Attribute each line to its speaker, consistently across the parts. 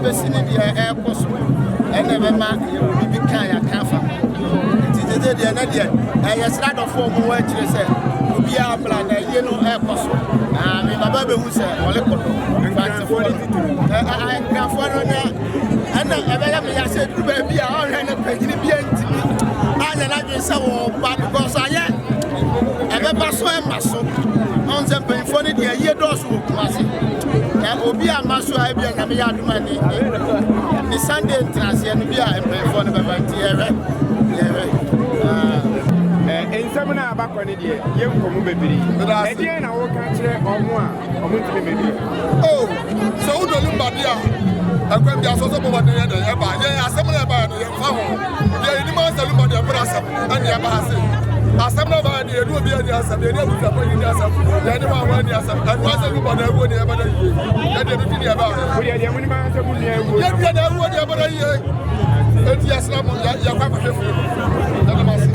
Speaker 1: bɛsi ne deɛ ɛrekɔ so ɛna ɛbɛma yɛbibi kan yɛaka fa nti dede deɛ ne deɛ ɛyɛ sradɔfoɔ mu wɔ akyire sɛ obiara bla na ɛyie no ɛrekɔ so me baba bɛhu sɛ ɔle kɔdɔ nkrafoɔ no ne ɛna ɛbɛyɛ me yɛasɛ duru baabi a ɔhwɛ ne panyini bia ntimi anyɛ n'adwene sɛ wɔba because ayɛ ɛbɛba so ɛma so ɔn sɛ mpanyinfoɔ no deɛ ɛyie dɔɔso wɔ Kumasi na obi a ma so a ebi a nyame yɛ adoma ne Sunday ntraseɛ no bi a mpanyinfoɔ no bɛba nti yɛhwɛ
Speaker 2: nsɛm no a abakɔ ne deɛ yɛnkɔmu bebree ɛdeɛ na woka kyerɛ ɔmo a ɔmo ntumi mɛbi
Speaker 3: sɛ wodɔ lumba de a ɛkwan bi asɔ sɛ bɔbɔde yɛ dɛ ɛba yɛ asɛm no ɛba yɛ no yɛmfa ho deɛ yɛnim asɛ lumba deɛ ɛbrɛ asɛm ɛne ɛba ha se asɛm no ɛba yɛ deɛ yɛne obi ani asɛm yɛne abusafo ani asɛm yɛne ma awa ani asɛm ɛno asɛ lumba na awuo ne ɛbɛda yie yɛdeɛ bibi ne ɛba
Speaker 2: wodeɛ mo ne ma sɛ mu nua awuo
Speaker 3: yɛdeɛ na awuo ne ɛbɛda yie ɛnti yɛsra mo yɛkɔ akɔhwɛ fie ɛne ma se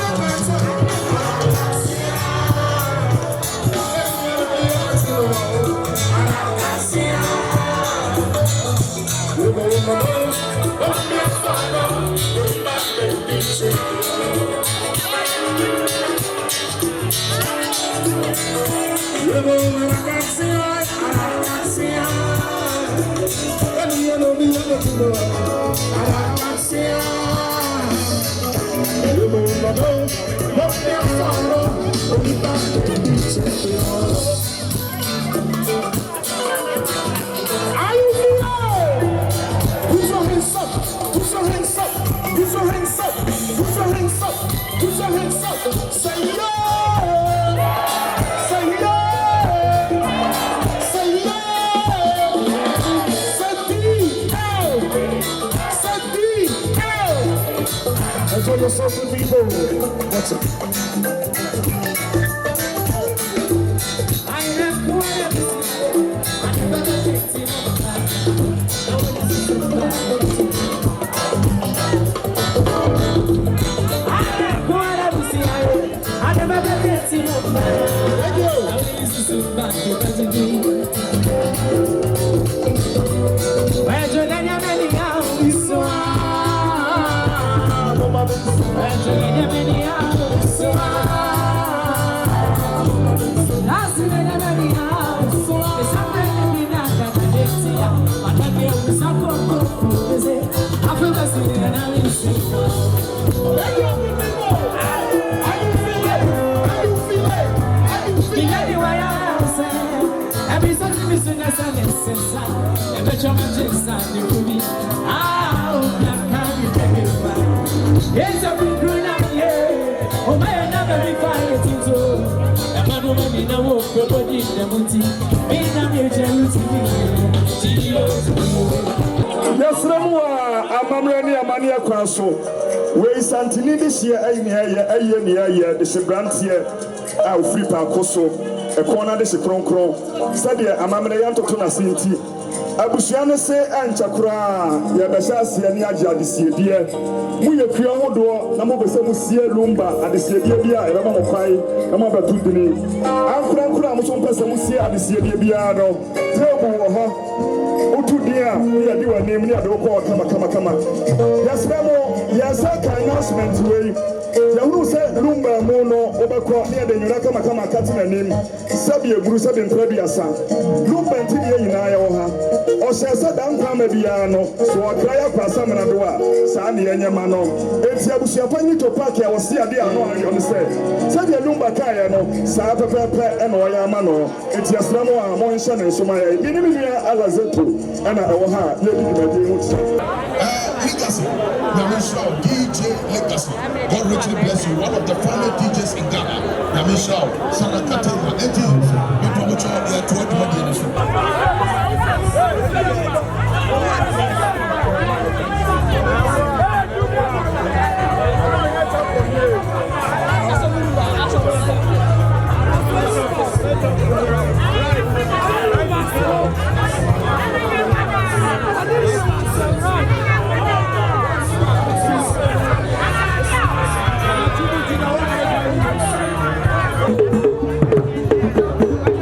Speaker 4: Wei santini this year, the Sebrantia, our free parcoso, a corner de Secron, Sadia, Amamanayan to Tonasinti, Abusiana say, and Chakra, Yabashasi, and Yaja this year, dear. We are Kriamodo, Namobesamusia, Lumba, and the Siabia, Ramapai, Amaba Tudini. I'm Frankura, Musamusia, and the Siabiano, Tell Utu dear, we are doing a name near the Oko, Kama. Yes, Memo, yes, I can announcement way. Yahu said Lumba Mono, Obako, near the Yuraka Makama Katina name, Sabia Brusa and Prebiasa, Lumba and Tidia in Iowa, or Sasa Dankama Biano, so I cry up for some Nadua, Sandi and Yamano. It's Yabushapani to Paki, I was here, dear, no, you understand. Sabia Lumba Kayano, Sapa and Oyamano, it's Yaslamo, Monshan and Somaya, Minimia Alazeto, and Oha,
Speaker 5: Legacy, Namisha, DJ Legacy. God richly bless you. One of the founding DJs in Ghana. Namisha, Sana Katina, and you promote your 12
Speaker 6: Thank you.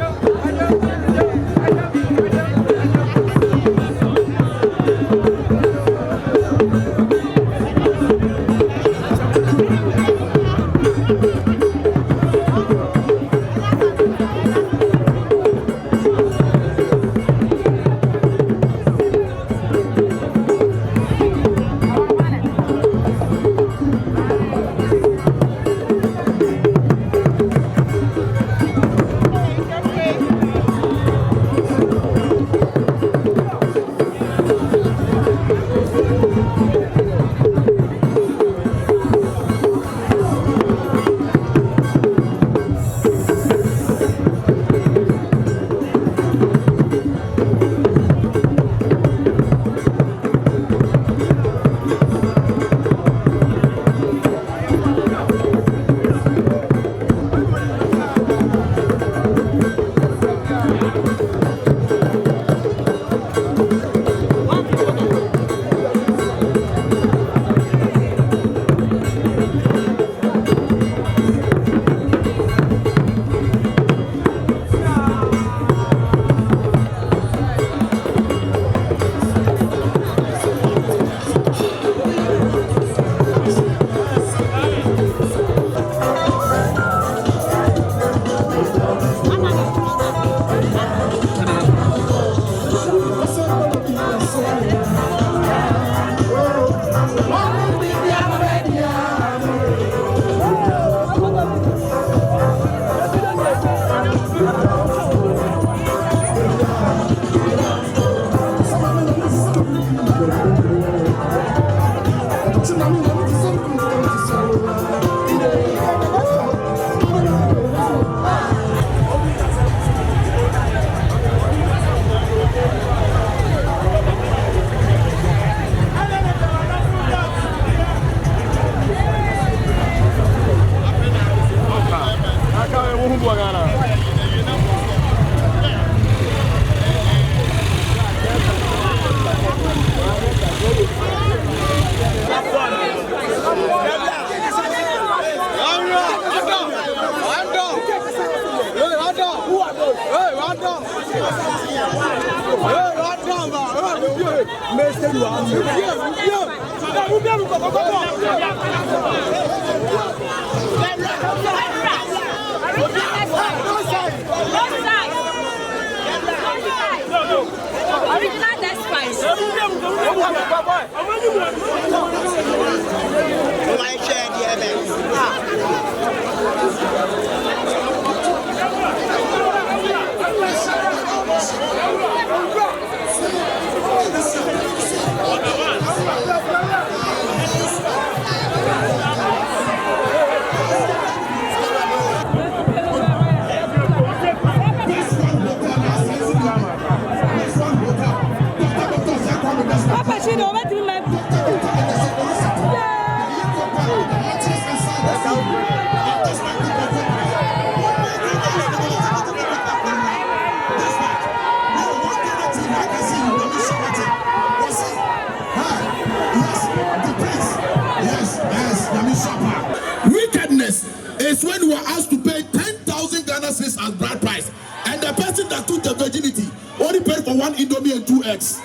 Speaker 5: Wickedness is when you are asked to pay 10,000 Ghana cedis as bride price, and the person that took the virginity only paid for 1 Indomie and 2 eggs.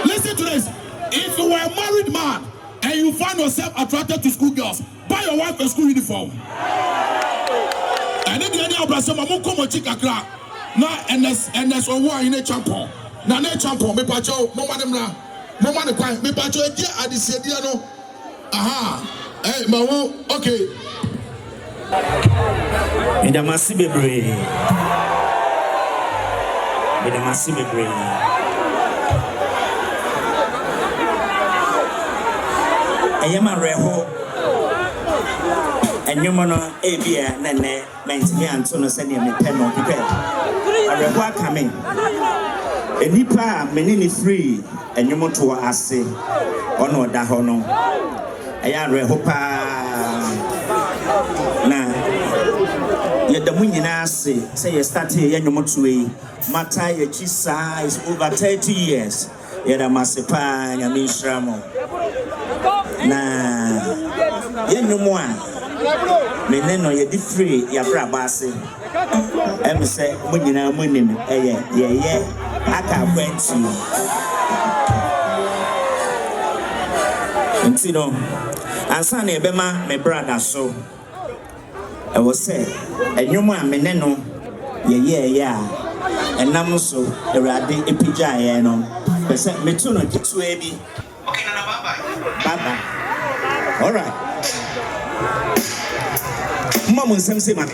Speaker 5: Listen to this. If you were a married man and you find yourself attracted to schoolgirls, buy your wife a school uniform. And then the other person, I'm going to chick a crack. Now, and there's a war in a champion. Now, no champion, me pacho, no man, no man, me pacho, I decided, no. Aha. Hey, Mawo, okay.
Speaker 6: Medamasi bebre. Medamasi bebre. Ayama reho. Enyomono ebia nene mentimi anto no se ne me pe no pipe. Areho akame. Enipa menini free enyomoto ase. Ono da ho no. Aya reho pa na yedamu nyina ase say you start here enyomoto yi mata ye chisa is over 30 years. Yedamasipa nyame nhramo. Na yenyomo a meneno ye di free ya braba ase em se munyina munim ye aka kwanti ntino ansa na ebema me brother so e wo se enyomo a meneno ye ya enam so ewrade epija ye no pese metu no kitu ebi. Okay, no, bye. All right. Mama, say money.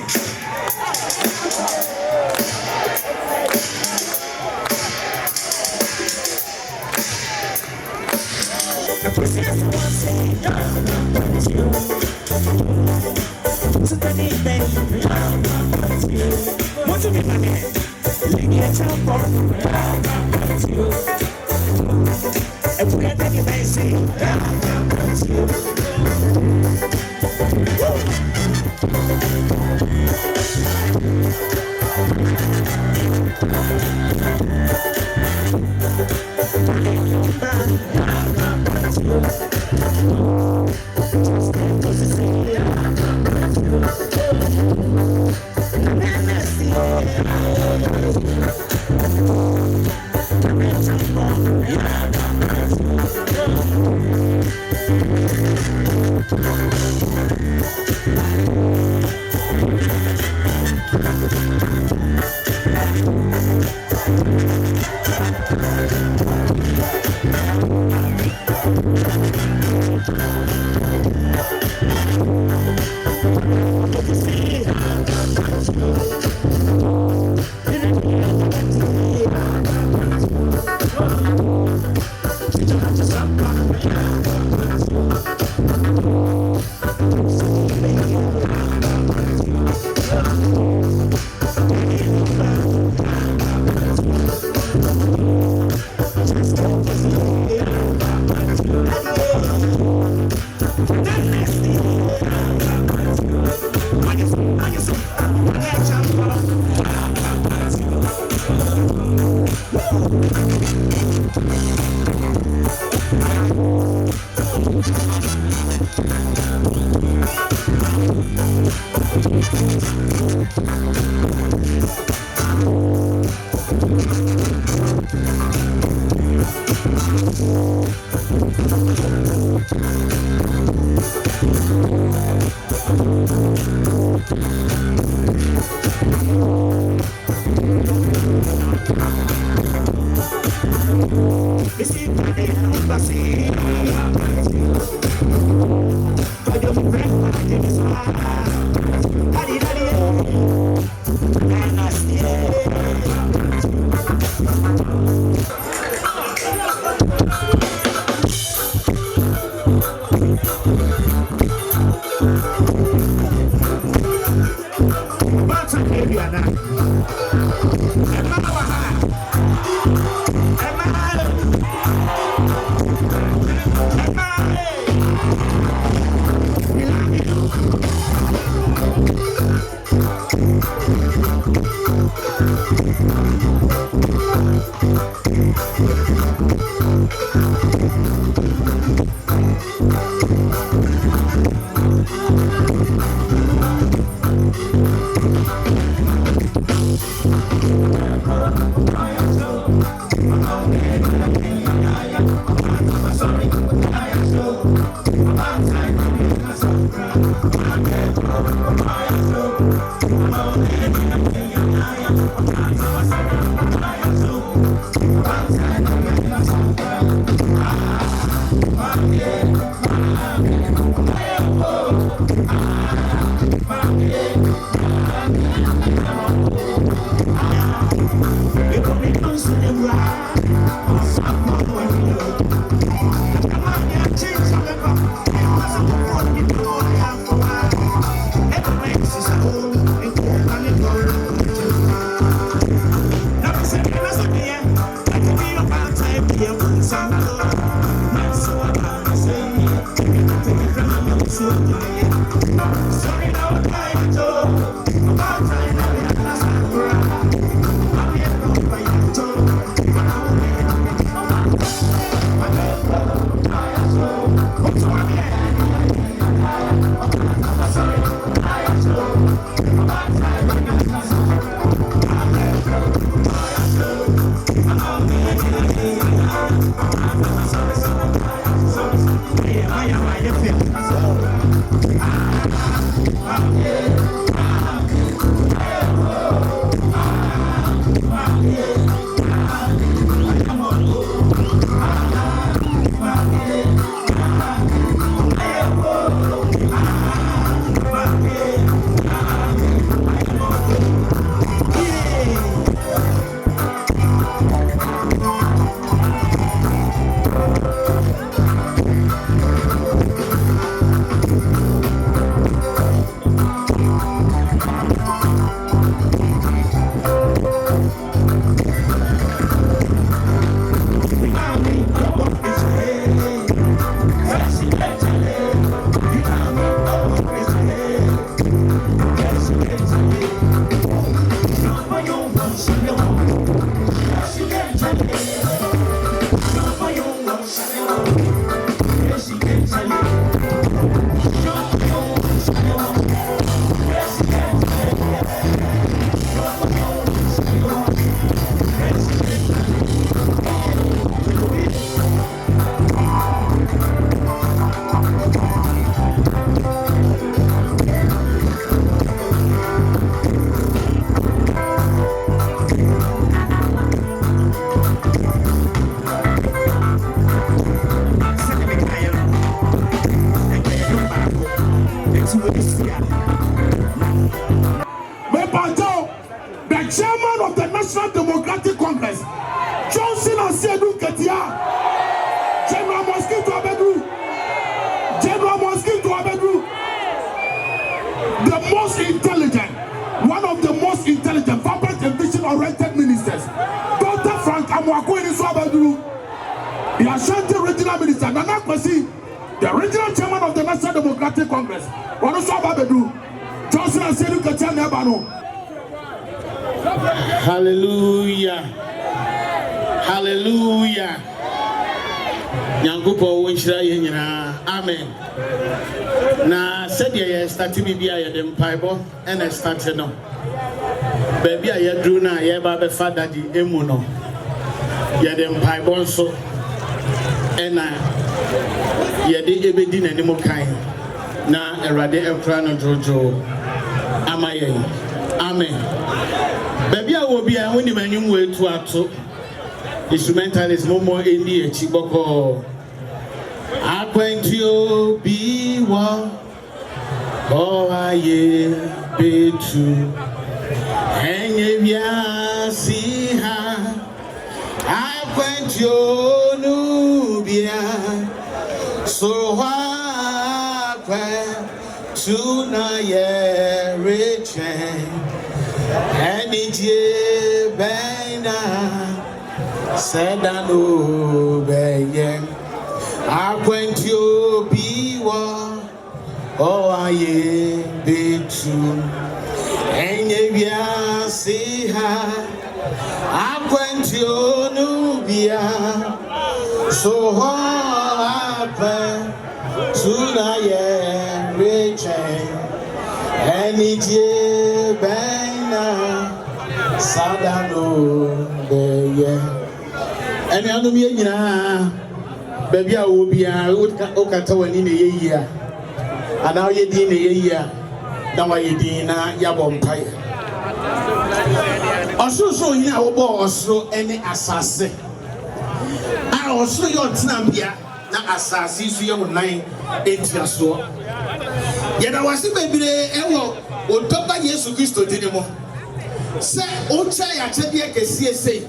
Speaker 5: Hallelujah. Hallelujah. Nyangupo winshira yenyina. Amen. Na said ye start bibia ye dem Bible and start no. Baby ye drew na ye ba be father di emu no. Ye dem Bible so and ye de ebedi na nimo kan na erade ekra no jojo. Amaye. Amen. Baby I will be a winning many way to ato. Instrumentalist no more in the Chiboko. I going to be one. Oh, I be true. And if you see her, I went to Nubia. So I went to Naya Richard. And it ye bena said I know bayen I went to be one. Oh I be true. And if you see her I went to Nubia. So I went to the Richard. And it ye bena Sadano beye. Any anu me nyina baby a wo bia o kata wani ne yeya. Ana ye din ne yeya. Na wa ye din na ya bom pai. Osoro yin a wo bo osoro ene asase. A osoro yo tena bia na asase su ye wonan etiaso. Ye na wase bebire ewo otoba Yesu Kristo din mo. Se ocha ya chede kesie sei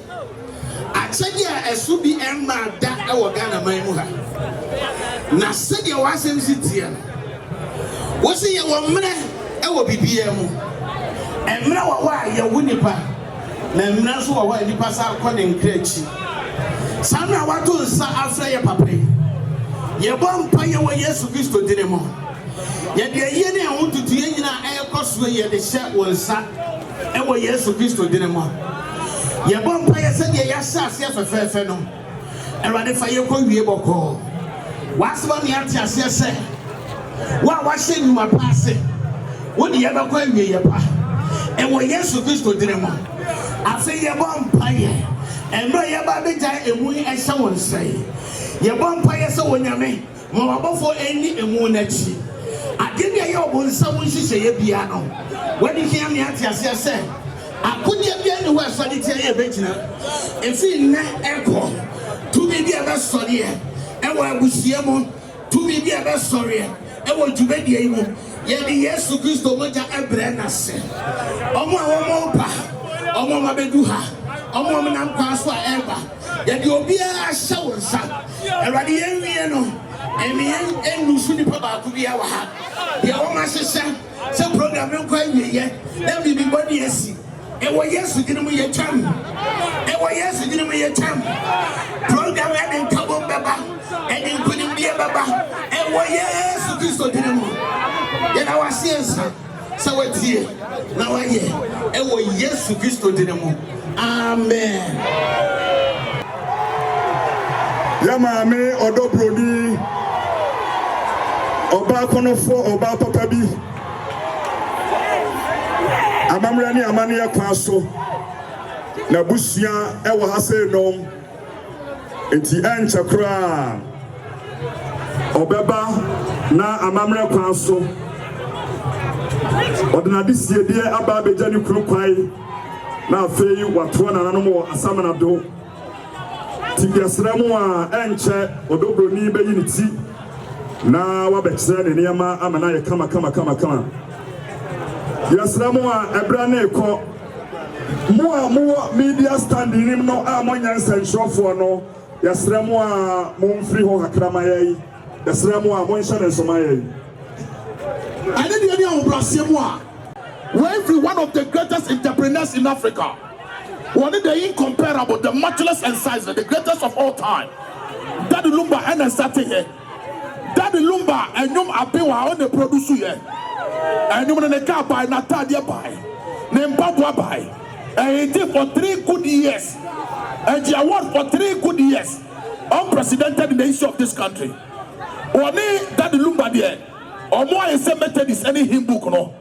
Speaker 5: achede a esu bi emma da e wo Ghana man mu ha na se de wasem sitie no wo se ye wo mre e wo bibia mu emre wo wa ye wo nipa na emre so wo wa nipa sa akọ ne nkrachi sana wato nsa afra ye papa ye bompa ye wo Yesu Kristo din mo ye de ye ne ho tutu ye nyina e koso ye de hye wo nsa ewo Yesu Kristo din mo ye bompa ye se de ya sase afefefe no erade fa ye ko wie boko wasba ne ate ase se wa hye numa paase wo de ye be ko wie ye pa ewo Yesu Kristo din mo afi ye bompa ye emro ye ba be jai emu e hye won sai ye bompa ye se wonyame mo wabofo eni emu na chi ade ne ye obonsa wo nhihye ye bia no wadi hia me ate ase se akodia bia ne wo asade tie ye begina efi nna eko tu bi bia be sori e wo abusia mo tu bi bia be sori e wo djubedie yi mo ye di Yesu Kristo moja ebre na se omo awomo pa omo mabedu ha omo me nam kwa so eba ye di obi a hye wo nsa erade ye wie no emi enu su ni pa ba ku bia wa ha ye wo ma hye se program nko awie ye na bibi body esi e wo Yesu din mu ye twam e wo Yesu din mu ye twam program e den kabo beba e den kunim bia beba e wo Yesu Kristo din mu ye na wa siensa se watie na wa ye e wo Yesu Kristo din mu amen
Speaker 4: ya maame odobroni oba konofo oba papa bi amamra ni amane yakwa so na busua e wo ha se no enti enche kra obeba na amamra kwa so odina disiedie aba beja ni kru kwai na afei wato na nanom wo asamana do tibiasramu a enche odobroni be yini ti na wabekse ne niama amana ye kama yasramu a ebra na eko mo media standing nim no a monyan sentrofo no yasramu a momfri ho hakrama yayi yasramu a monhye ne soma yayi
Speaker 5: I need any of Brasilia. Every one of the greatest entrepreneurs in Africa. One of the incomparable, the matchless and sizer, the greatest of all time. Daddy Lumba, and starting here. Daddy Lumba and Yum Abiwa on the producer here. And you want to car by Natalia by. Name Papa by. And he did for 3 good years. And the award for 3 good years. Unprecedented in the history of this country. Only that Lumba there. Or more is a Methodist any hymn book, no.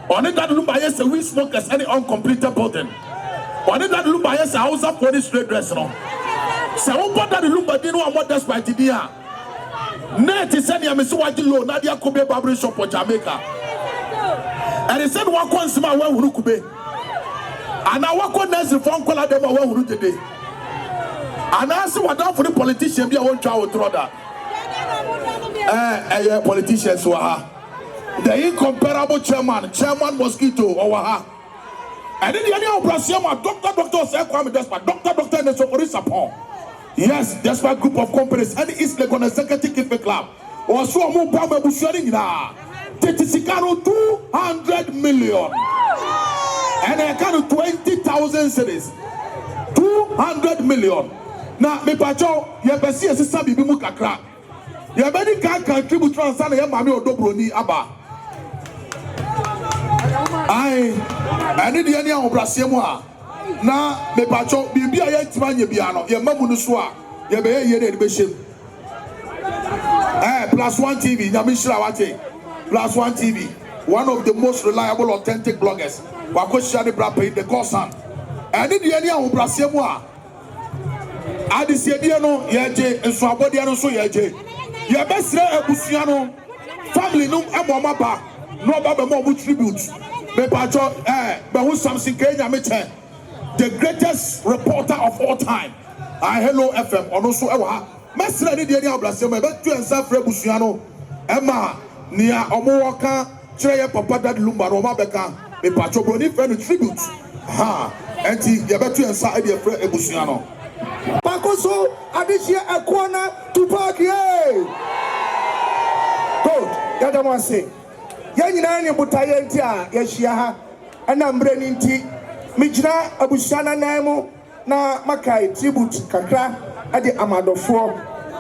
Speaker 5: Only that Lumba is a weed smokers any uncompleted building. Only that Lumba is a house of police straight dress, no. So what that Lumba didn't know what that's by the year. Net is sending a Misuaji low, Nadia Kobe Barber Shop for Jamaica. And he said, what comes my way who could be. And I walk on as the phone call at them who today. And I see what down for the politician, be a one child throw that. Politicians who are the incomparable chairman Mosquito or and then the other Brazil, Doctor said, Doctor and the Socorro Sapon. Yes, that's my group of companies and East Legon Executive Club. Or so more Bama Busharing now. Tetisicano 200 million. And I count 20,000 cities. 200 million. Now, me pacho, you can see a sister Bibimu Kakra. You better can't contribute to Ansana Yamami or Dobroni Abba. I need the area of Brazil. Now, me pacho, Bibi Ayatman Yabiano, Yamamunuswa, Yabe Yedebishim. +1 TV, Yamishrawati. +1 TV, one of the most reliable, authentic bloggers. Wako Shadi Brapa in the Corsan. And in the area of Brazil. Adi Siediano, Yaje, and Swabodiano, so Yaje. Yabesra Ebusiano, family no Amomaba, no Baba Mobu tributes. Bepacho, but who's something Kenya Mete, the greatest reporter of all time. I hello FM, or no so ever. Mesra Nidia of Brazil, but to and South Rebusiano, Emma, Nia Omoaka, Chaya Papa that Lumba Roma Beka, Bepacho Broni friend tributes. Ha, and Yabetu and Sa Ebusiano.
Speaker 7: Pakoso adishia akwana Tupac ye. Good. Yada mwase. Yanyina ni butaye nti a yahia ha. Ana mbre ni nti mijina abushana naimo na makai tribute kakra ade amadofo.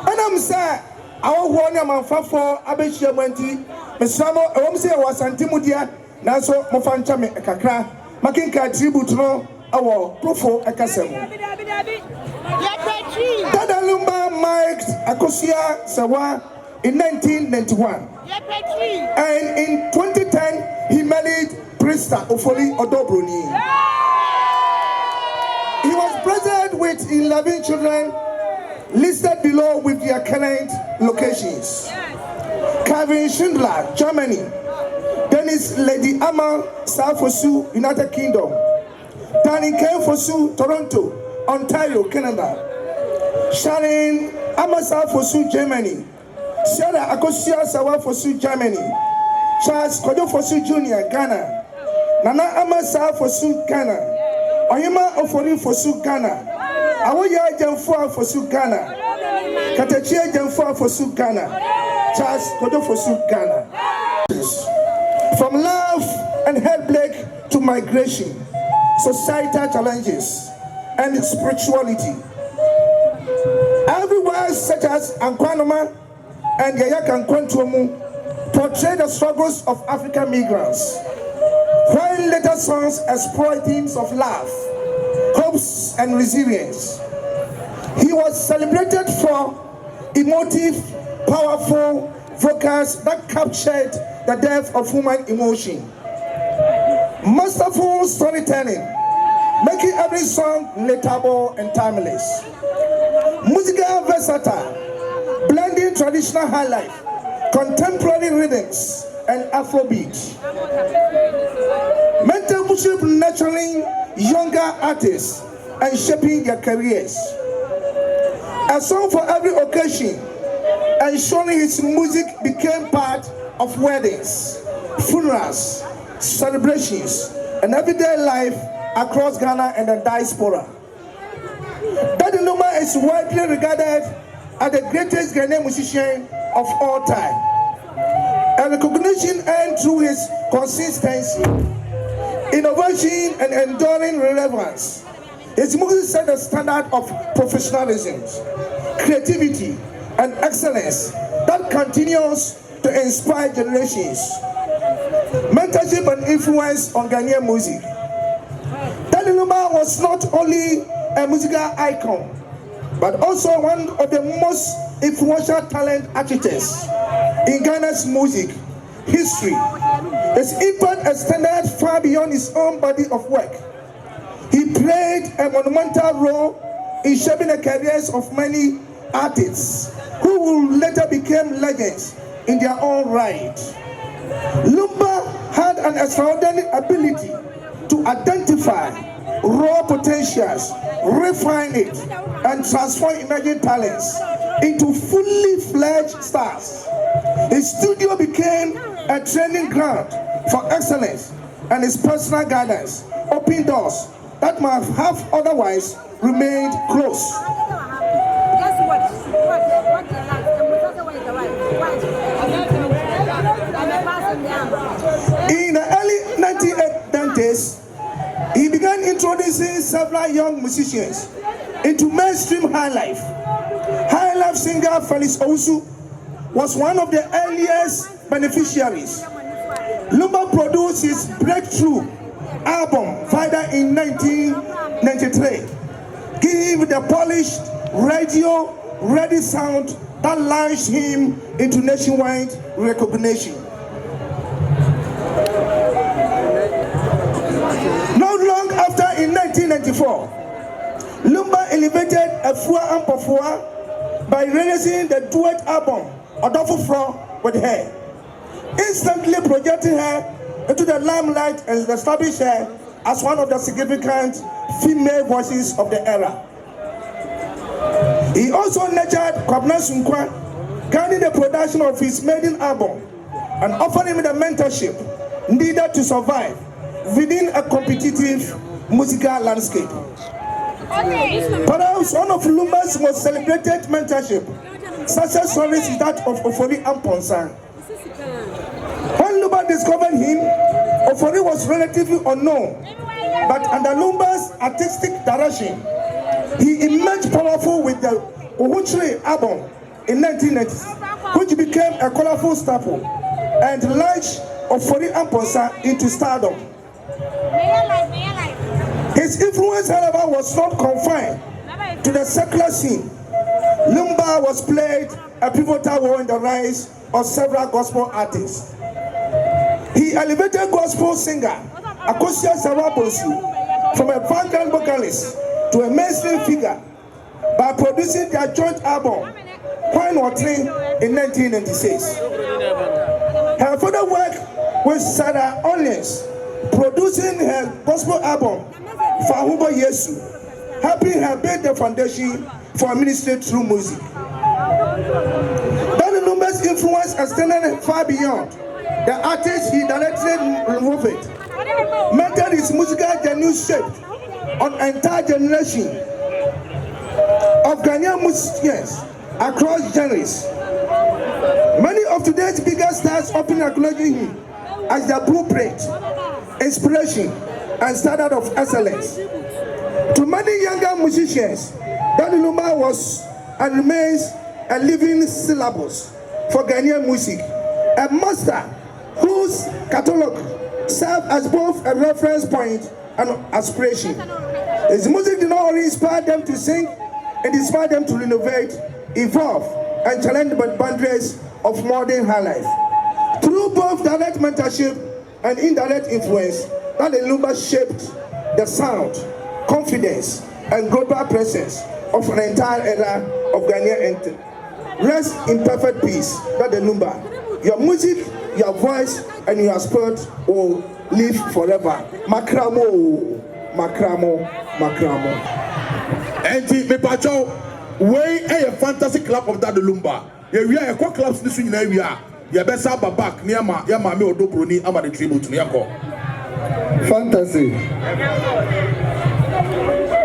Speaker 7: Ana mse awoho ne amanfafo abehia mwanti. Mesamo ewom se wasante mudia nanso mofancha me kakra. Makinka tribute no awo profo ekasemu. Dada Lumba Mike Akosia Sawa in 1991. And in 2010, he married Prista Ofoli Odobroni. He was present with 11 children listed below with their current locations. Kevin Schindler, Germany. Dennis Lady Amal Safosu, United Kingdom. Danny K. Fosu, Toronto, Ontario, Canada. Sharon Amasa Fosu, Germany. Sarah Akosia Sawa Fosu, Germany. Charles Kodo Fosu Jr., Ghana. Nana Amasa Fosu, Ghana. Oyema Ofori Fosu, Ghana. Awoya Jamfua Fosu, Ghana. Katachia Jamfua Fosu, Ghana. Charles Kodo Fosu, Ghana. From love and heartbreak to migration, societal challenges, and spirituality. Everywhere such as Ankwanoma and Yayakan Kwantuomu portray the struggles of African migrants, while later songs explore themes of love, hopes, and resilience. He was celebrated for emotive, powerful vocals that captured the depth of human emotion. Masterful storytelling, making every song relatable and timeless. Musical versatile, blending traditional highlife, contemporary rhythms, and Afrobeat. Mentorship nurturing younger artists and shaping their careers. A song for every occasion, ensuring his music became part of weddings, funerals, celebrations, and everyday life across Ghana and the diaspora. Daddy Luma is widely regarded as the greatest Ghanaian musician of all time. A recognition earned through his consistency, innovation, and enduring relevance. His music set the standard of professionalism, creativity, and excellence that continues to inspire generations. mentorship and influence on Ghanaian music. Daddy Lumba was not only a musical icon, but also one of the most influential talent architects in Ghana's music history. His impact extended far beyond his own body of work. He played a monumental role in shaping the careers of many artists who will later become legends in their own right. Lumba had an extraordinary ability to identify raw potentials, refine it, and transform emerging talents into fully fledged stars. His studio became a training ground for excellence, and his personal guidance opened doors that might have otherwise remained closed. In the early 1980s, he began introducing several young musicians into mainstream high life. High life singer Felix Owusu was one of the earliest beneficiaries. Lumba produced his breakthrough album Vida in 1993, giving the polished radio-ready sound that launched him into nationwide recognition. Not long after, in 1994, Lumba elevated Afua Ampofua by releasing the duet album Odofo Fro with her, instantly projecting her into the limelight and established her as one of the significant female voices of the era. He also nurtured Kwabena Sunkwa, guiding the production of his maiden album and offering him the mentorship needed to survive within a competitive musical landscape. Perhaps one of Lumba's most celebrated mentorship success stories is that of Ofori Amponsa. When Lumba discovered him, Ofori was relatively unknown, but under Lumba's artistic direction, he emerged powerful with the Uhuchre album in 1990s, which became a colorful staple and launched Ofori Amponsa into stardom. His influence, however, was not confined to the secular scene. Lumba was played a pivotal role in the rise of several gospel artists. He elevated gospel singer Akosia Sarabosu from a vanguard vocalist to a mainstream figure by producing their joint album Pine Watering in 1996. Her further work with Sarah Onions, producing her gospel album Fahubo Yesu, helping her build the foundation for ministry through music. Daddy Lumba's influence extended far beyond the artists he directly removed, mentored his musical genuine shape on an entire generation of Ghanaian musicians across genres. Many of today's biggest stars often acknowledge him as their blueprint, inspiration, and standard of excellence. To many younger musicians, Daddy Lumba was and remains a living syllabus for Ghanaian music, a master whose catalogue served as both a reference point and aspiration. His music did not only inspire them to sing, it inspired them to renovate, evolve, and challenge the boundaries of modern high life. Through both direct mentorship and indirect influence, Daddy Lumba shaped the sound, confidence, and global presence of an entire era of Ghanaian entity. Rest in perfect peace, Daddy Lumba. Your music, your voice, and your spirit will live forever. Makramo, makramo, makramo.
Speaker 5: And me pacho, way a fantasy club of Daddy Lumba. We are a clubs this in area. You best have a back near my Yamami or Dobroni, I'm the tribute to Yako.
Speaker 8: Fantasy.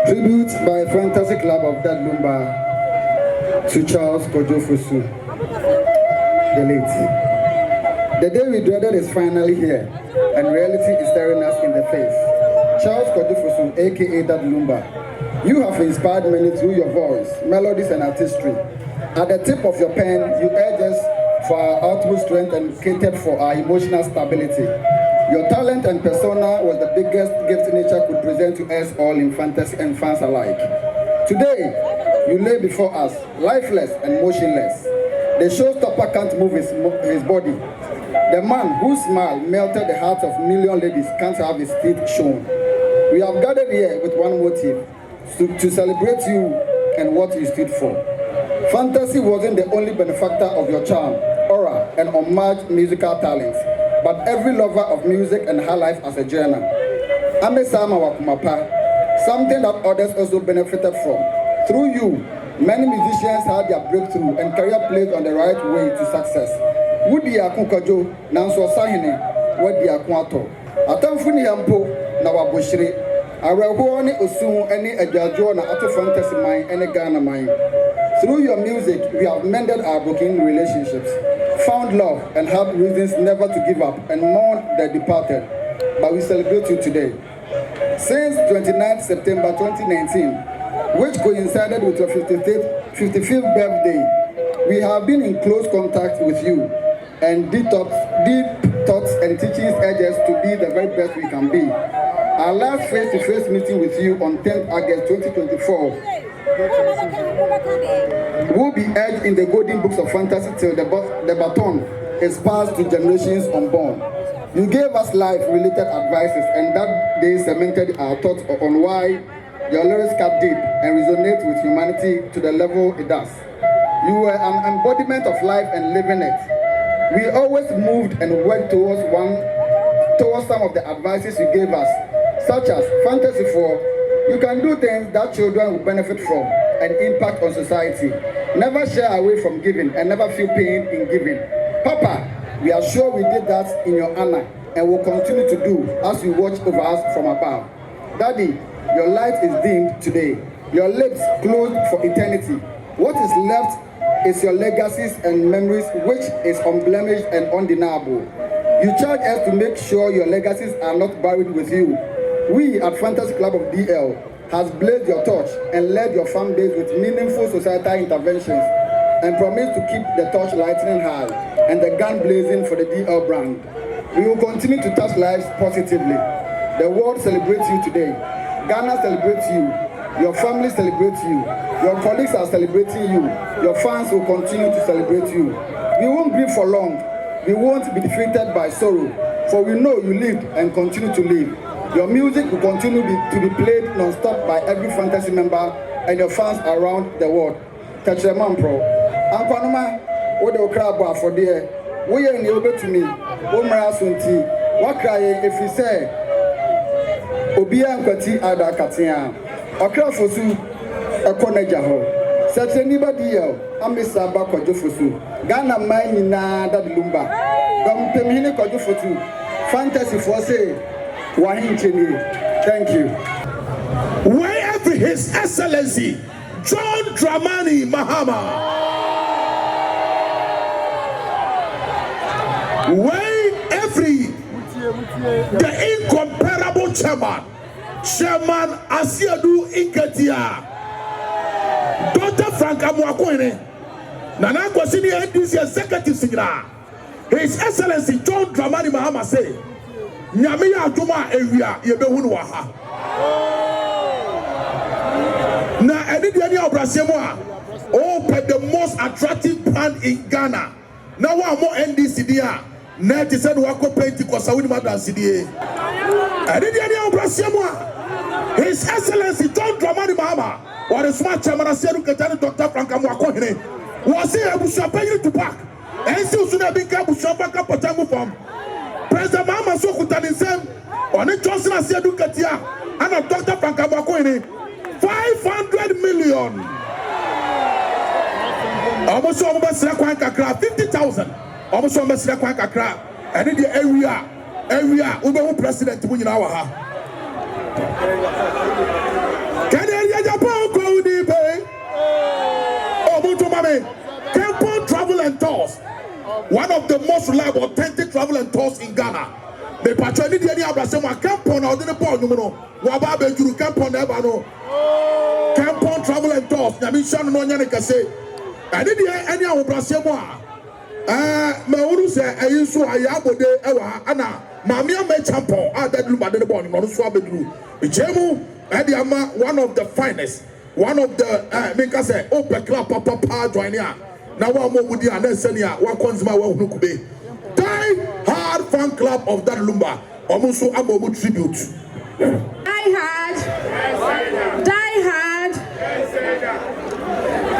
Speaker 8: Tribute by Fantasy Club of Daddy Lumba to Charles Kojofosu, the late. The day we dreaded is finally here, and reality is staring us in the face. Charles Kojofosu, aka Daddy Lumba, you have inspired many through your voice, melodies, and artistry. At the tip of your pen, you urge us for our utmost strength and catered for our emotional stability. Your talent and persona was the biggest gift nature could present to us all in fantasy and fans alike. Today, you lay before us, lifeless and motionless. The showstopper can't move his body. The man whose smile melted the hearts of million ladies can't have his teeth shown. We have gathered here with one motive, to celebrate you and what you stood for. Fantasy wasn't the only benefactor of your charm, aura, and unmatched musical talents, but every lover of music and her life as a journey. Amesama wakumapa, something that others also benefited from. Through you, many musicians had their breakthrough and career placed on the right way to success. Wudi akunkajo nanso sahene wadi akuato. Atamfuni yampo na waboshire. Areho ne osun ene adwajo na ato fantasy mine ene Ghana mine. Through your music, we have mended our broken relationships, found love, and had reasons never to give up and mourn the departed. But we celebrate you today. Since 29th September 2019, which coincided with your 55th birthday, we have been in close contact with you, and deep thoughts and teachings urge us to be the very best we can be. Our last face-to-face meeting with you on 10th August 2024 will be edged in the golden books of fantasy till the baton is passed to generations unborn. You gave us life-related advices, and that day cemented our thoughts on why your lyrics cut deep and resonate with humanity to the level it does. You were an embodiment of life and living it. We always moved and worked towards some of the advices you gave us, such as Fantasy 4, you can do things that children will benefit from and impact on society. Never shy away from giving and never feel pain in giving. Papa, we are sure we did that in your honor and will continue to do as you watch over us from above. Daddy, your light is dimmed today. Your lips closed for eternity. What is left is your legacies and memories, which is unblemished and undeniable. You charge us to make sure your legacies are not buried with you. We at Fantasy Club of DL has blazed your torch and led your fan base with meaningful societal interventions and promised to keep the torch lightning high and the gun blazing for the DL brand. We will continue to touch lives positively. The world celebrates you today. Ghana celebrates you. Your family celebrates you. Your colleagues are celebrating you. Your fans will continue to celebrate you. We won't grieve for long. We won't be defeated by sorrow, for we know you lived and continue to live. Your music will continue to be played non-stop by every fantasy member and your fans around the world. Catch the man, pro. Ankonoma, what the crowd bar for there? We are in the to me. Omra Sunti. What cry if he say? Obia Nkati Ada Katia. Okra Fosu, a Konejaho. Such anybody else, Amisa Bako Jofosu. Ghana Maina that Lumba. Gomtemine Kojofosu. Fantasy for say. Thank you.
Speaker 5: Wherever His Excellency John Dramani Mahama, wherever the incomparable chairman Asiadu Inketia, Dr. Frank Amwakwene, Nana Kwasini NDC Executive Secretary, His Excellency John Dramani Mahama say, Nyame ya adwuma ewia yebehunu wa ha na eni de ani obrasemu a the most attractive brand in Ghana na wa mo NDC dia na te said wa ko Pentecost awuni madansi die eni de ani obrasemu a His Excellency John Dramani Mahama or the smart chairman Asiadu Ketani Dr. Frank Amwakwene was here to pay to park and still soon have been to Potangu from President Mahama Sokutan is on a Johnson Asiadu Ketia and a Dr. Frank Amwakwene 500 million. Almost almost 50,000. Almost almost and in the area Uber President Muninawa. Canada Japan go deep. Campon Travel and Tours, one of the most reliable, authentic travel and tours in Ghana. The patroni di any abasema Campon or the Paul numero. Wababe juru Campon ebano. Campon Travel and Tours. Nyamishan no nyane kase. And any abasema Mauru say I so ayabode ewa ana mamia me champion that Lumba de born no so abedru ejemu ediama one of the finest, one of the make us say open club papa join here na wa mo mudi ana senia wa konzima wa hunu kube die hard fan club of that Lumba omuso amomu tribute
Speaker 9: die hard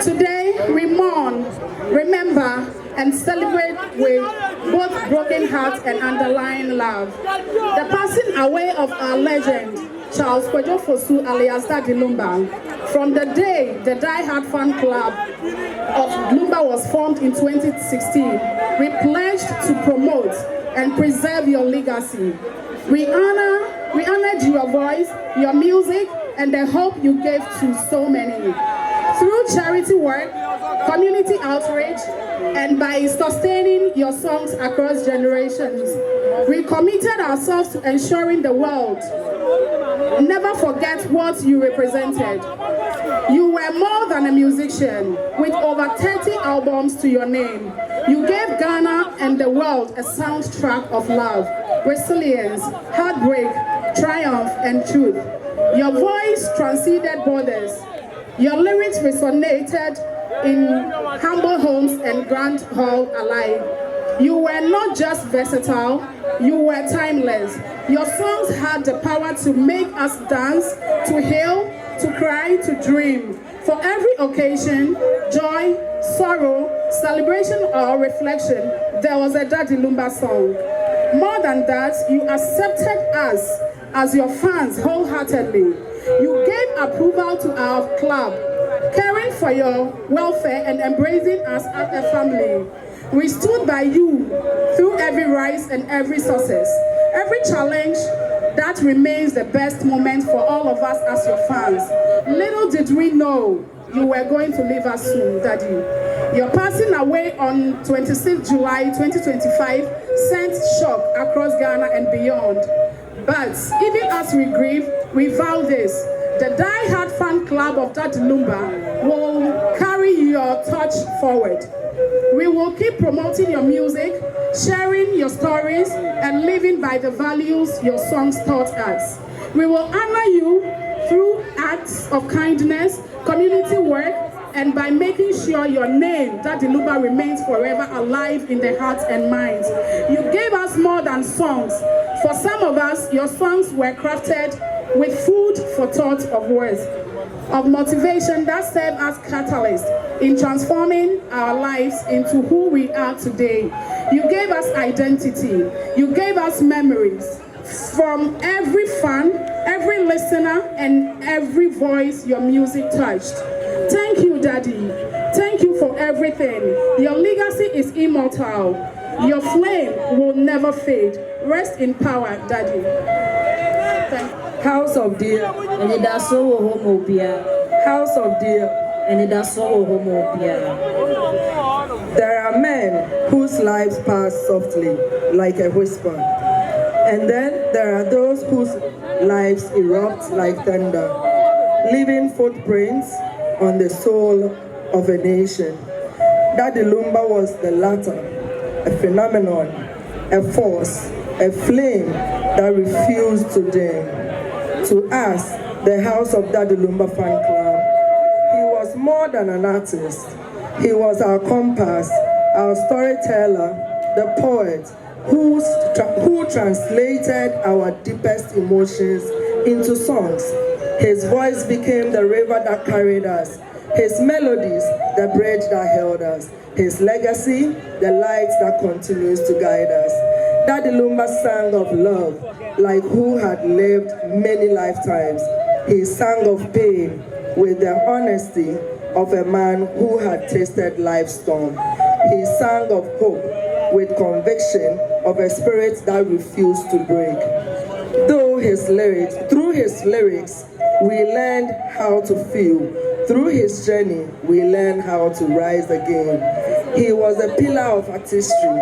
Speaker 9: today we mourn, remember and celebrate with both broken hearts and underlying love. The passing away of our legend, Charles Kojo Fosu alias Daddy Lumba. From the day the Die Hard Fan Club of Lumba was formed in 2016, we pledged to promote and preserve your legacy. We honored your voice, your music, and the hope you gave to so many. Through charity work, community outreach, and by sustaining your songs across generations, we committed ourselves to ensuring the world never forget what you represented. You were more than a musician, with over 30 albums to your name. You gave Ghana and the world a soundtrack of love, resilience, heartbreak, triumph, and truth. Your voice transcended borders. Your lyrics resonated in humble homes and grand hall alike. You were not just versatile, you were timeless. Your songs had the power to make us dance, to heal, to cry, to dream. For every occasion, joy, sorrow, celebration, or reflection, there was a Daddy Lumba song. More than that, you accepted us as your fans wholeheartedly. You gave approval to our club, caring for your welfare and embracing us as a family. We stood by you through every rise and every success, every challenge. That remains the best moment for all of us as your fans. Little did we know you were going to leave us soon, Daddy. Your passing away on 26 July 2025 sent shock across Ghana and beyond. But even as we grieve, we vow this: the Die Hard Fan Club of Daddy Lumba will carry your torch forward. We will keep promoting your music, sharing your stories, and living by the values your songs taught us. We will honor you through acts of kindness, community work, and by making sure your name, Daddy Lumba, remains forever alive in the hearts and minds. You gave us more than songs. For some of us, your songs were crafted with food for thought of words, of motivation that serve as catalyst in transforming our lives into who we are today. You gave us identity. You gave us memories. From every fan, every listener, and every voice your music touched. Thank you, Daddy. Thank you for everything. Your legacy is immortal. Your flame will never fade. Rest in power, Daddy. Thank you.
Speaker 10: House of Dear, and it does so homopia. House of Dear, and it does so homopia. There are men whose lives pass softly, like a whisper. And then there are those whose lives erupt like thunder, leaving footprints on the soul of a nation. Daddy Lumba was the latter, a phenomenon, a force, a flame that refused to dim. To us, the House of Daddy Lumba Fan Club, he was more than an artist. He was our compass, our storyteller, the poet, who translated our deepest emotions into songs. His voice became the river that carried us, his melodies the bridge that held us, his legacy the light that continues to guide us. Daddy Lumba sang of love like who had lived many lifetimes. He sang of pain with the honesty of a man who had tasted life's storm. He sang of hope with conviction of a spirit that refused to break. Through his lyrics, we learned how to feel. Through his journey, we learned how to rise again. He was a pillar of artistry,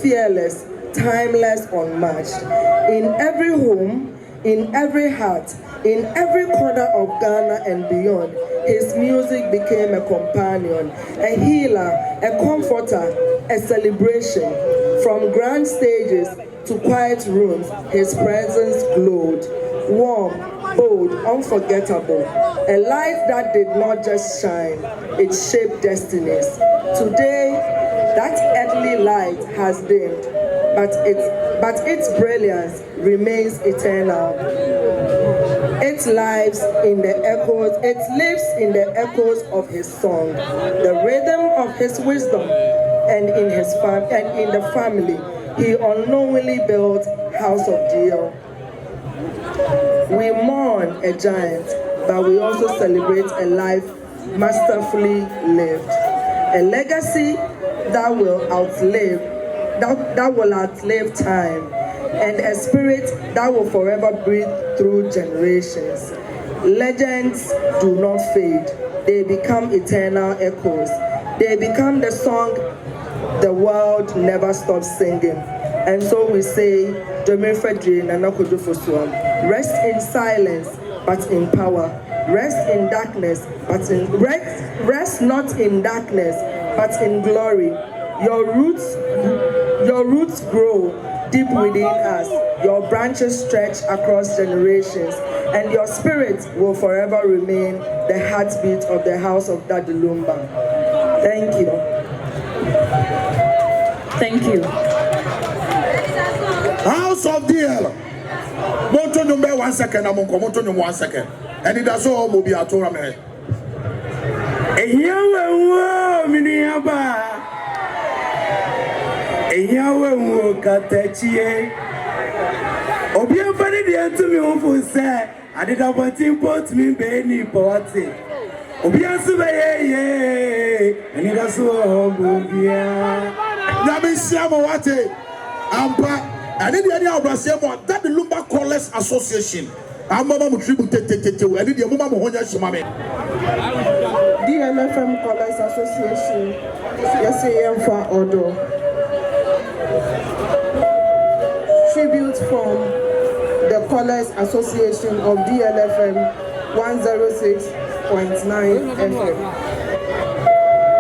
Speaker 10: fearless, timeless, unmatched. In every home, in every heart, in every corner of Ghana and beyond. His music became a companion, a healer, a comforter, a celebration. From grand stages to quiet rooms, his presence glowed. Warm, bold, unforgettable. A light that did not just shine, it shaped destinies. Today, that earthly light has dimmed, but its brilliance remains eternal. It lives in the echoes of his song, the rhythm of his wisdom, and in the family he unknowingly built House of Deal. We mourn a giant, but we also celebrate a life masterfully lived, a legacy that will outlive time, and a spirit that will forever breathe through generations. Legends do not fade, they become eternal echoes. They become the song the world never stops singing. And so we say, rest in silence, but in power. Rest in darkness, but rest not in darkness, but in glory. Your roots grow deep within us. Your branches stretch across generations, and your spirit will forever remain the heartbeat of the house of Daddy Lumba. Thank you. Thank you.
Speaker 5: House of Deal. Moto number 1 second, I'm on moto number 1 second. And it does all will be a tournament.
Speaker 11: Obianfani di antumi onfo se adida botin pot mi be ni poate obiansu be ye ani da so obia
Speaker 5: na be siamo wate ampa ani di ani abrasiamo that the Lumba Callers Association amama mu tribute tetete ani di mama mo honya shima me
Speaker 12: DLFM Callers Association yes yemfa odo tribute from the Callers Association of DLFM 106.9 FM.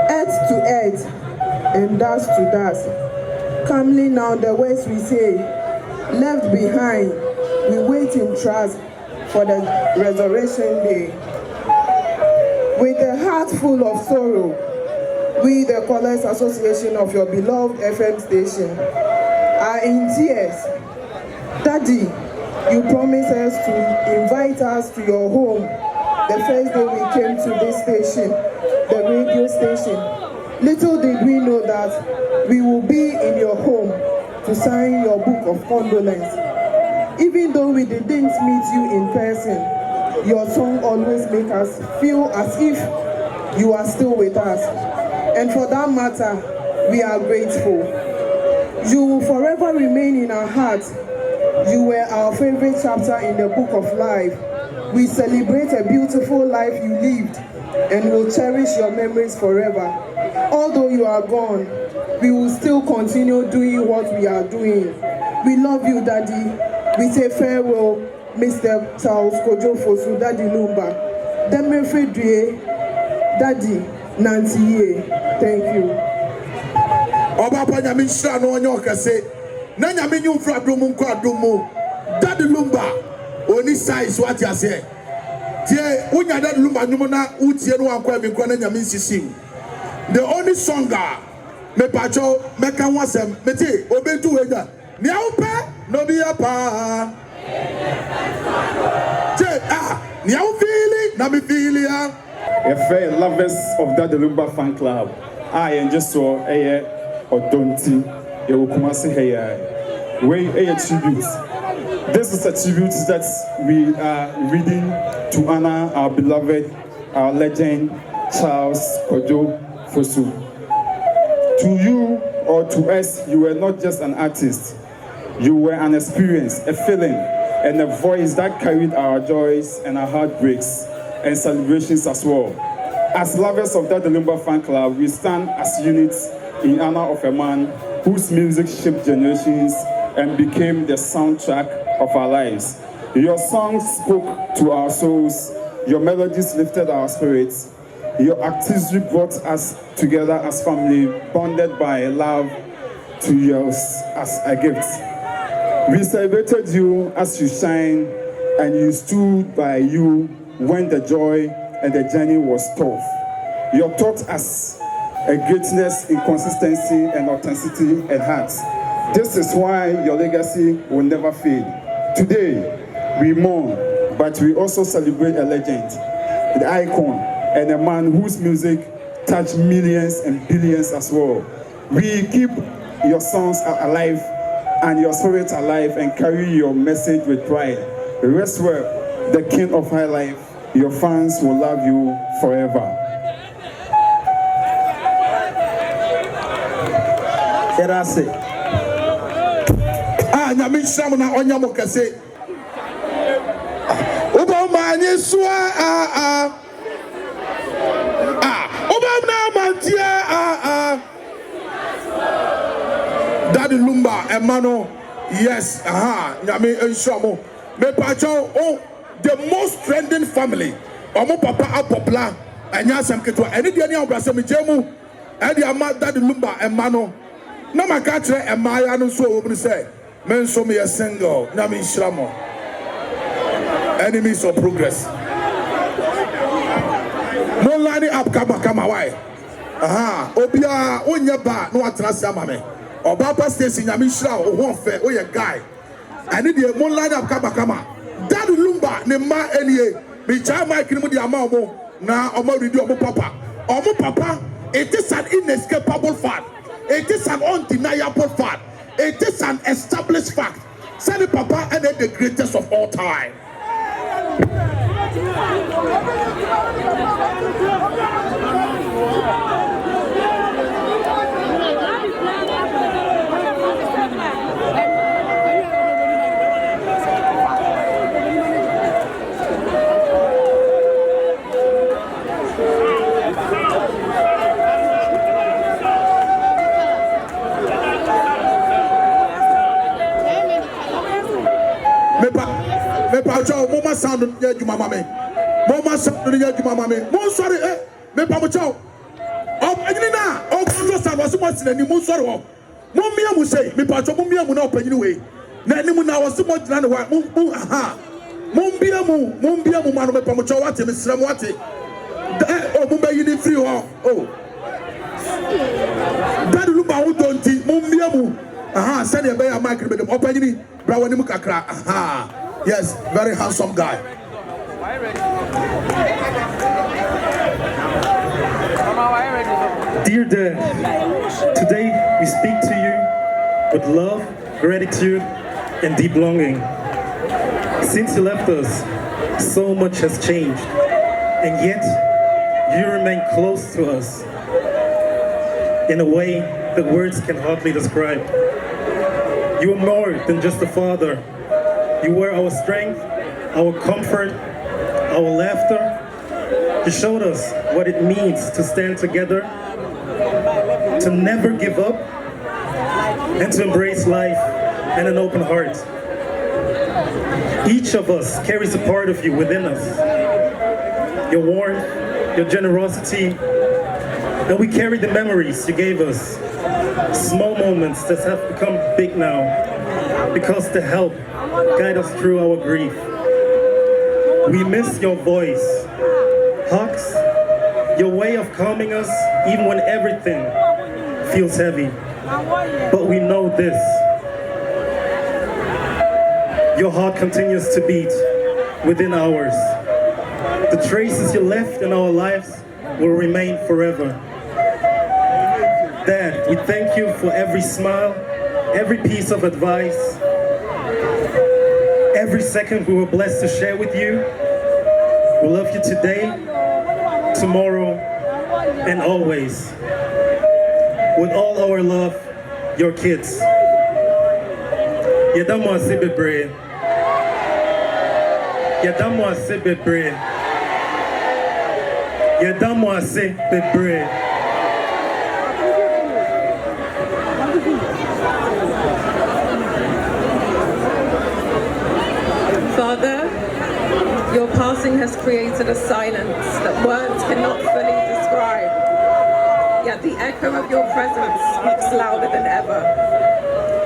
Speaker 12: Earth to earth and dust to dust. Calmly now the words we say, left behind, we wait in trust for the resurrection day. With a heart full of sorrow, we the Callers Association of your beloved FM station are in tears. Daddy, you promised us to invite us to your home the first day we came to this station, the radio station. Little did we know that we will be in your home to sign your book of condolence. Even though we didn't meet you in person, your song always makes us feel as if you are still with us. And for that matter, we are grateful. You will forever remain in our hearts. You were our favorite chapter in the book of life. We celebrate a beautiful life you lived and will cherish your memories forever. Although you are gone, we will still continue doing what we are doing. We love you, Daddy. We say farewell, Mr. Charles Kojo Fosu, Daddy Lumba. Demefedrie, Daddy Nancy. Thank you.
Speaker 5: Oba panya minshra no onyo kase na nyame nyumfra adomu nko adomu Daddy Lumba oni size what you say tie unya Daddy Lumba nyumo na utie no anko mi nko na nyame nsisi the only songer me pacho meka wasem meti obetu weda ni awpe no bi apa tie ni awfili na me fili ya
Speaker 2: Efe lovers of Daddy Lumba fan club I am just so Odonti, Kumasi way a tribute. This is a tribute that we are reading to honor our beloved, our legend, Charles Kojo Fosu. To you or to us, you were not just an artist. You were an experience, a feeling, and a voice that carried our joys and our heartbreaks and celebrations as well. As lovers of Daddy Lumba fan club, we stand as units in honor of a man whose music shaped generations and became the soundtrack of our lives. Your songs spoke to our souls. Your melodies lifted our spirits. Your artistry brought us together as family, bonded by love to yours as a gift. We celebrated you as you shine, and you stood by you when the joy and the journey was tough. You taught us a greatness in consistency and authenticity and heart. This is why your legacy will never fade. Today, we mourn, but we also celebrate a legend, the icon, and a man whose music touched millions and billions as well. We keep your songs alive and your spirit alive and carry your message with pride. Rest well, the king of high life. Your fans will love you forever.
Speaker 5: Erase. Nyami sham na onyamo kase. Oba manye swa Oba na mantia Daddy Lumba Emano. Yes, Nyami enshamo. Me pacho the most trending family. Omo papa apopla anya sam ketwa. Eni de ani abrasa me jemu. Edi ama Daddy Lumba Emano. Na makatre emaya no so obi say men so me a single na me shramo. Enemies of progress. No line up kama why? Obia onya ba no atra sama me. Obaba station na me shra o ho fe o ye guy. Ani de mo line up kama. Daddy Lumba ne ma enie. Me cha mic ni mo di ama omo na omo ready omo papa. Omo papa, it is an inescapable fact. It is an undeniable fact. It is an established fact. Say the papa and the greatest of all time. Mama sound ya juma mame. Mama sound ya juma mame. Mo sorry me pa mo chow. Anyini na o so sound was mo sina ni mo sorry ho. Mo mia mu say me pa chow mo mia mu na opanyini we. Na ni mu na was mo gina ne wa mo Mo mbia mu ma no me pa mo chow wate me sira mo wate. Mo ba yi ni free ho. Daddy Lumba wo donti mo mbia mu. Send your bear mic with them opanyini bra wani mu kakra. Yes, very handsome guy.
Speaker 13: Dear Dad, today we speak to you with love, gratitude, and deep longing. Since you left us, so much has changed, and yet you remain close to us in a way that words can hardly describe. You are more than just a father. You were our strength, our comfort, our laughter. You showed us what it means to stand together, to never give up, and to embrace life and an open heart. Each of us carries a part of you within us. Your warmth, your generosity, and we carry the memories you gave us. Small moments that have become big now because they help guide us through our grief. We miss your voice, hugs, your way of calming us even when everything feels heavy. But we know this. Your heart continues to beat within ours. The traces you left in our lives will remain forever. Dad, we thank you for every smile, every piece of advice, every second we were blessed to share with you. We love you today, tomorrow, and always. With all our love, your kids. Yadamu asibebre. Yadamu asibebre. Yadamu asibebre.
Speaker 14: Father, Your passing has created a silence that words cannot fully describe. Yet the echo of your presence speaks louder than ever.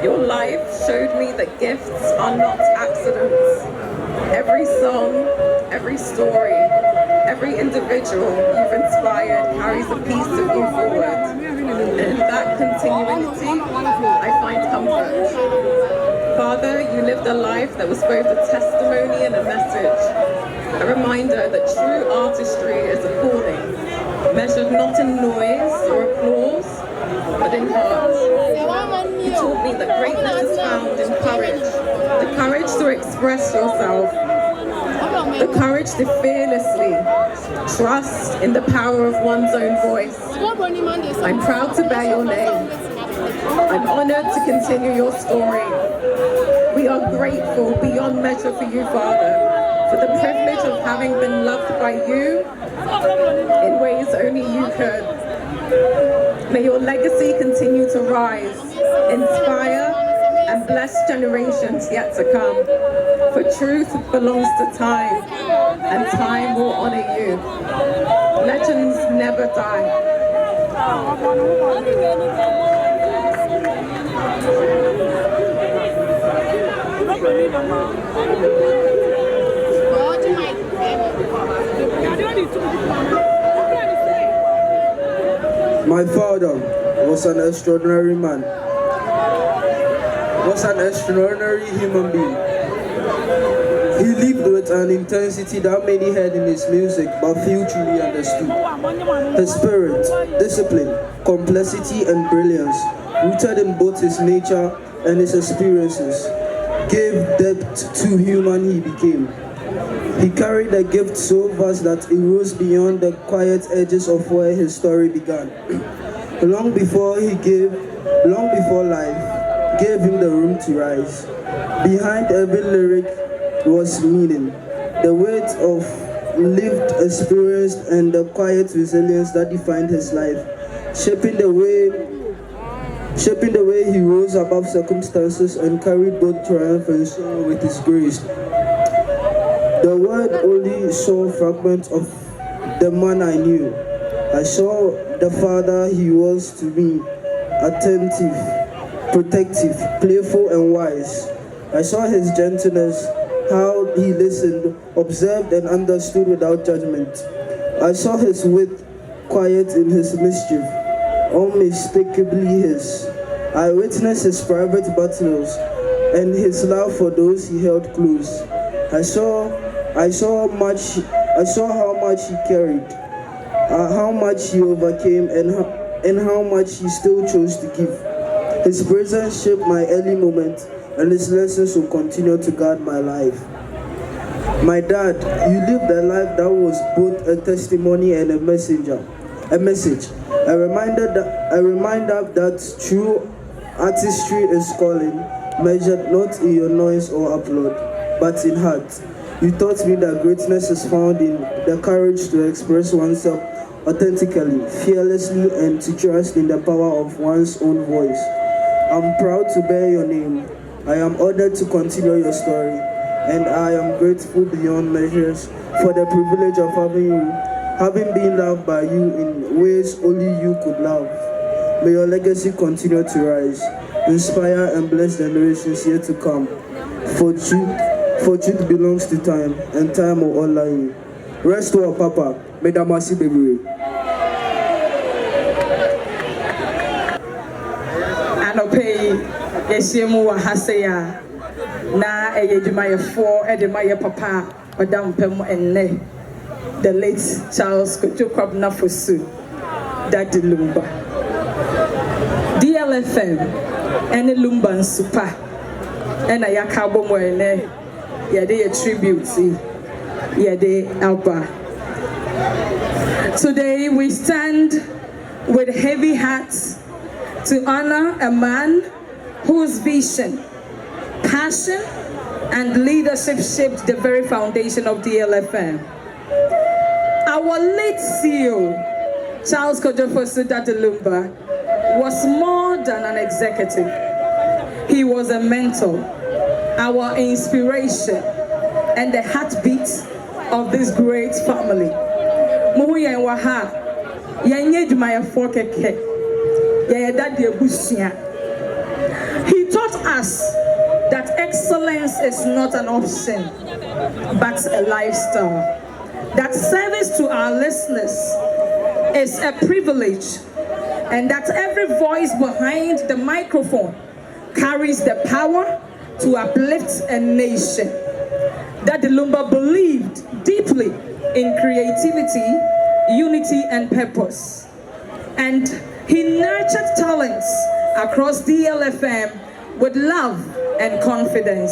Speaker 14: Your life showed me that gifts are not accidents. Every song, every story, every individual you've inspired carries a piece of you forward. And in that continuity, I find comfort. Father, you lived a life that was both a testimony and a message. A reminder that true artistry is a calling, measured not in noise or applause, but in heart. You taught me that greatness is found in courage. The courage to express yourself. The courage to fearlessly trust in the power of one's own voice. I'm proud to bear your name. I'm honored to continue your story. We are grateful beyond measure for you, Father, for the privilege of having been loved by you in ways only you could. May your legacy continue to rise, inspire, and bless generations yet to come. For truth belongs to time, and time will honor you. Legends never die.
Speaker 15: My father was an extraordinary man, was an extraordinary human being. He lived with an intensity that many heard in his music but few truly understood. His spirit, discipline, complexity and brilliance, rooted in both his nature and his experiences, gave depth to human he became. He carried a gift so vast that it rose beyond the quiet edges of where his story began. Long before life gave him the room to rise. Behind every lyric was meaning, the weight of lived experience and the quiet resilience that defined his life, shaping the way he rose above circumstances and carried both triumph and sorrow with his grace. The world only saw fragments of the man I knew. I saw the father he was to me, attentive, protective, playful and wise. I saw his gentleness, how he listened, observed and understood without judgment. I saw his wit, quiet in his mischief, unmistakably his. I witnessed his private battles and his love for those he held close. I saw how much he carried, how much he overcame, and how much he still chose to give. His presence shaped my early moments, and his lessons will continue to guide my life. My dad, you lived a life that was both a testimony and a message. A reminder that true artistry is calling, measured not in your noise or upload, but in heart. You taught me that greatness is found in the courage to express oneself authentically, fearlessly, and to trust in the power of one's own voice. I'm proud to bear your name. I am honored to continue your story, and I am grateful beyond measures for the privilege of having been loved by you in ways only you could love. May your legacy continue to rise, inspire and bless generations yet to come. For truth belongs to time, and time will honor you. Rest well, Papa. May the mercy be with you.
Speaker 10: Anopei, yesiemu wa haseya na ejumaya edemaya papa Madam Pemo enne the late Charles Kojo Kwabena Fosu Daddy Lumba DLFM ene LUMBA'S super ena yakabo mo ene yede tribute yede alba. Today we stand with heavy hearts to honor a man whose vision, passion, and leadership shaped the very foundation of DLFM. Our late CEO, Charles Kojo Fosu Daddy Lumba, was more than an executive. He was a mentor, our inspiration, and the heartbeat of this great family. Muhuya waha, yenye jumaya fokeke, yayadadi ebusia. He taught us that excellence is not an option, but a lifestyle. That service to our listeners is a privilege, and that every voice behind the microphone carries the power to uplift a nation. That the Lumba believed deeply in creativity, unity, and purpose. And he nurtured talents across DLFM with love and confidence.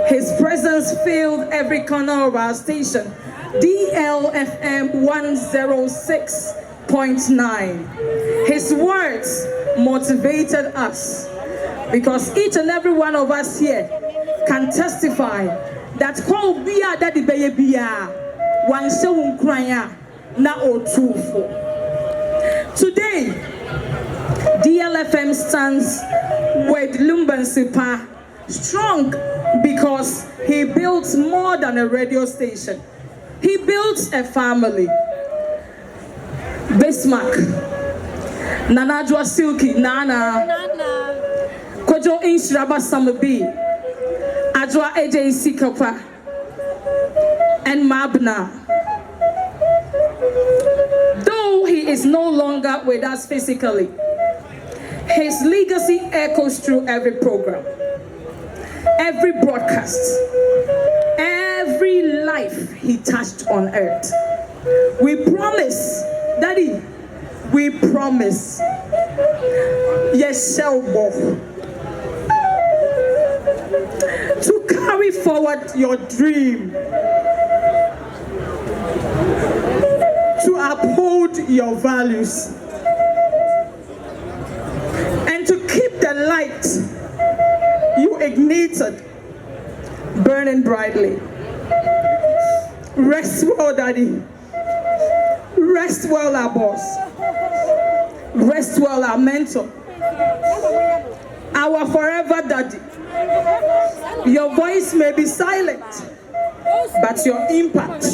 Speaker 10: His presence filled every corner of our station, DLFM 106.9. His words motivated us because each and every one of us here can testify that today, DLFM stands with LUMBA'S strong because he built more than a radio station. He built a family. Bismarck, Nanajwa Silky, Nana, Kojo Inshraba Samabi, Ajwa AJ Sikapa, and Mabna. Though he is no longer with us physically, his legacy echoes through every program, every broadcast, every life he touched on earth. We promise, Daddy, we promise, yes, Shelbo, to carry forward your dream, to uphold your values, and to keep the light you ignited burning brightly. Rest well, Daddy. Rest well, our boss. Rest well, our mentor. Our forever Daddy. Your voice may be silent, but your impact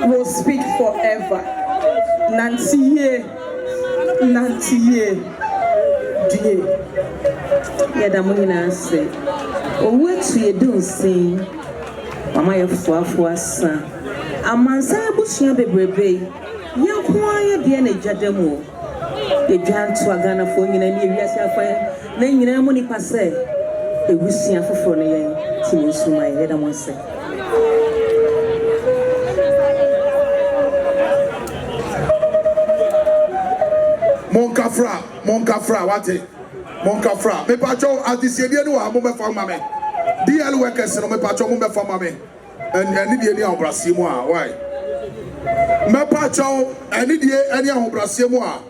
Speaker 10: will speak forever. Nantiye, Nantiye, dear.
Speaker 16: Yadamuna say, oh, what you do sing? Mama, your fuafuasa. A mansa bushia bebrebe. You quiet the energy jademo. The giant swagana for you and you as your fire. Then you know money passe. A bushia for phone. To my head, I want to say.
Speaker 5: Monkafra, what it? Monkafra. Me pacho as this year no amo for mame. DL workers no me pacho mo for mame. And need any obrasi mo a why? Me pacho any die any obrasi mo a.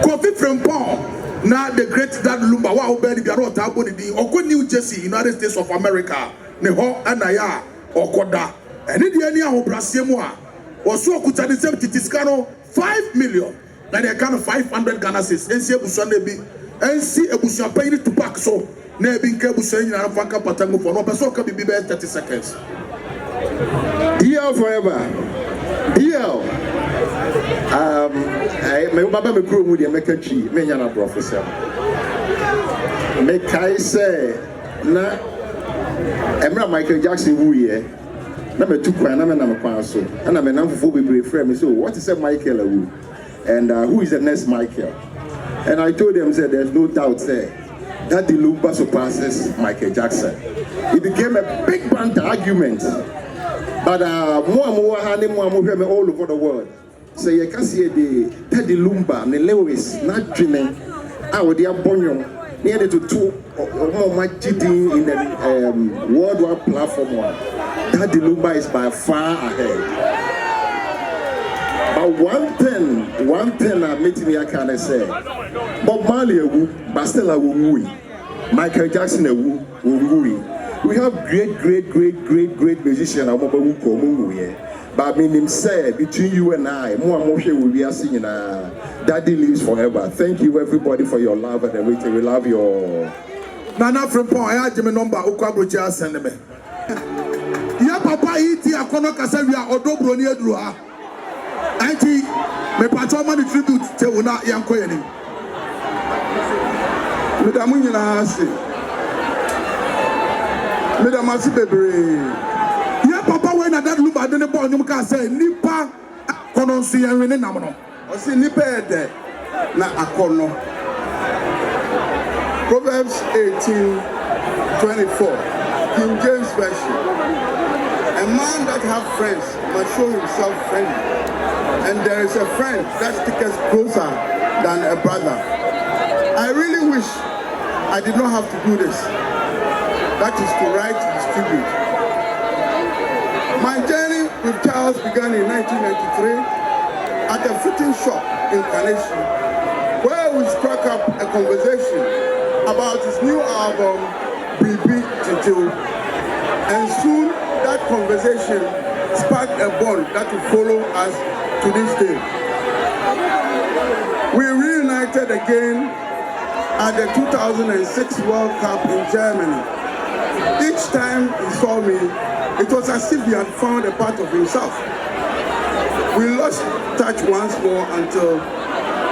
Speaker 5: Kofi Frimpong na the great Dad Lumba wa obedi bia no ta boni di okọ New Jersey, United States of America. Ne ho anaya okoda. Any die any obrasi mo a. Also, could the same Titiscano 5 million. Now they kind of 500 Ghana cedis. NC Ebusan Nebi, NC Ebusan paying to pack so. Nebi Kebusan and Fanka Patango for no person can be 30 seconds. DL forever. DL. My Baba me crew with the American tree, Menana professor. Make I say, na Emra Michael Jackson who ye. Number 2 kwan na me na me kwan so and me nam fofo bebre frame me so what is a Michael Awu and who is the next Michael, and I told them said there's no doubt there that the Lumba surpasses Michael Jackson. It became a big banter argument, but more and more all over the world so you can see the Lumba the Lewis not dreaming out the abonyo needed to two more much cheating in the worldwide platform one. That the Lumba is by far ahead. But one thing I meet me I can say, Bob Marley but still I will Michael Jackson will. We have great musicians who come here. But I mean him say between you and I, more and more will be singing Daddy lives forever. Thank you everybody for your love and everything. We love your Nana from Pong. I had my number. Ukwabuchi send me. Ya papa iti akono kasa wi a odo broni aduru ha. Anti me patro man tribute te wona yanko yeni. Madam nyina ase. Madam ase bebre. Ya papa we na that lumba de ne bo nyum ka say nipa kono nso yan we ne nam no.
Speaker 17: O se nipa ede na akono. Proverbs 18:24, King James Version. A man that has friends must show himself friendly, and there is a friend that sticks closer than a brother. I really wish I did not have to do this. That is to write his tribute. My journey with Charles began in 1993 at a fitting shop in Kumasi, where we struck up a conversation about his new album, Bibi Tito, and soon that conversation sparked a bond that will follow us to this day. We reunited again at the 2006 World Cup in Germany. Each time he saw me, it was as if he had found a part of himself. We lost touch once more until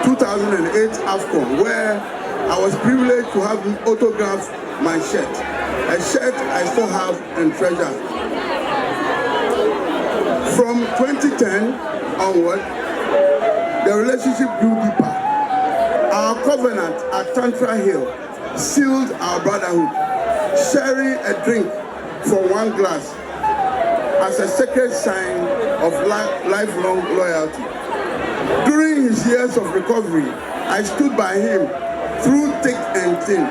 Speaker 17: 2008 AFCON, where I was privileged to have him autograph my shirt, a shirt I still have and treasure. From 2010 onward, the relationship grew deeper. Our covenant at Tantra Hill sealed our brotherhood, sharing a drink for one glass as a sacred sign of lifelong loyalty. During his years of recovery, I stood by him through thick and thin.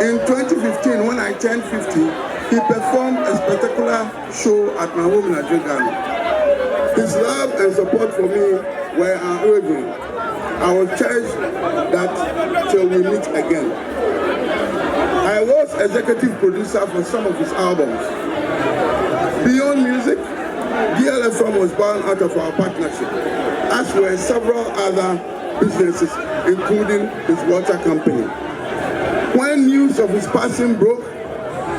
Speaker 17: In 2015, when I turned 50, he performed a spectacular show at my home in Adjogano. His love and support for me were unwavering. I will cherish that till we meet again. I was executive producer for some of his albums. Beyond music, DLFM was born out of our partnership, as were several other businesses, including his water company. When news of his passing broke,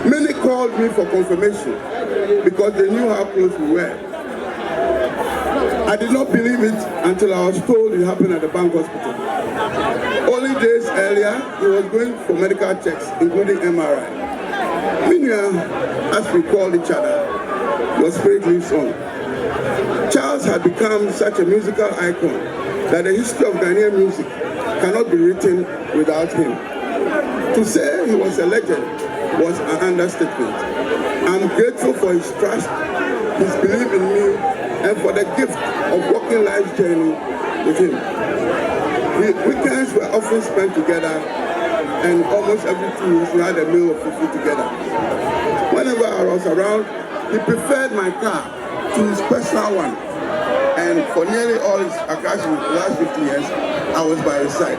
Speaker 17: many called me for confirmation because they knew how close we were. I did not believe it until I was told it happened at the bank hospital. Only days earlier, he was going for medical checks, including MRI. Meanwhile, as we called each other, your spirit lives on. Charles had become such a musical icon that the history of Ghanaian music cannot be written without him. To say he was a legend was an understatement. I'm grateful for his trust, his belief in me, and for the gift of walking life's journey with him. The weekends were often spent together, and almost every 2 weeks we had a meal of food together. Whenever I was around, he preferred my car to his personal one, and for nearly all his occasions in the last 50 years, I was by his side.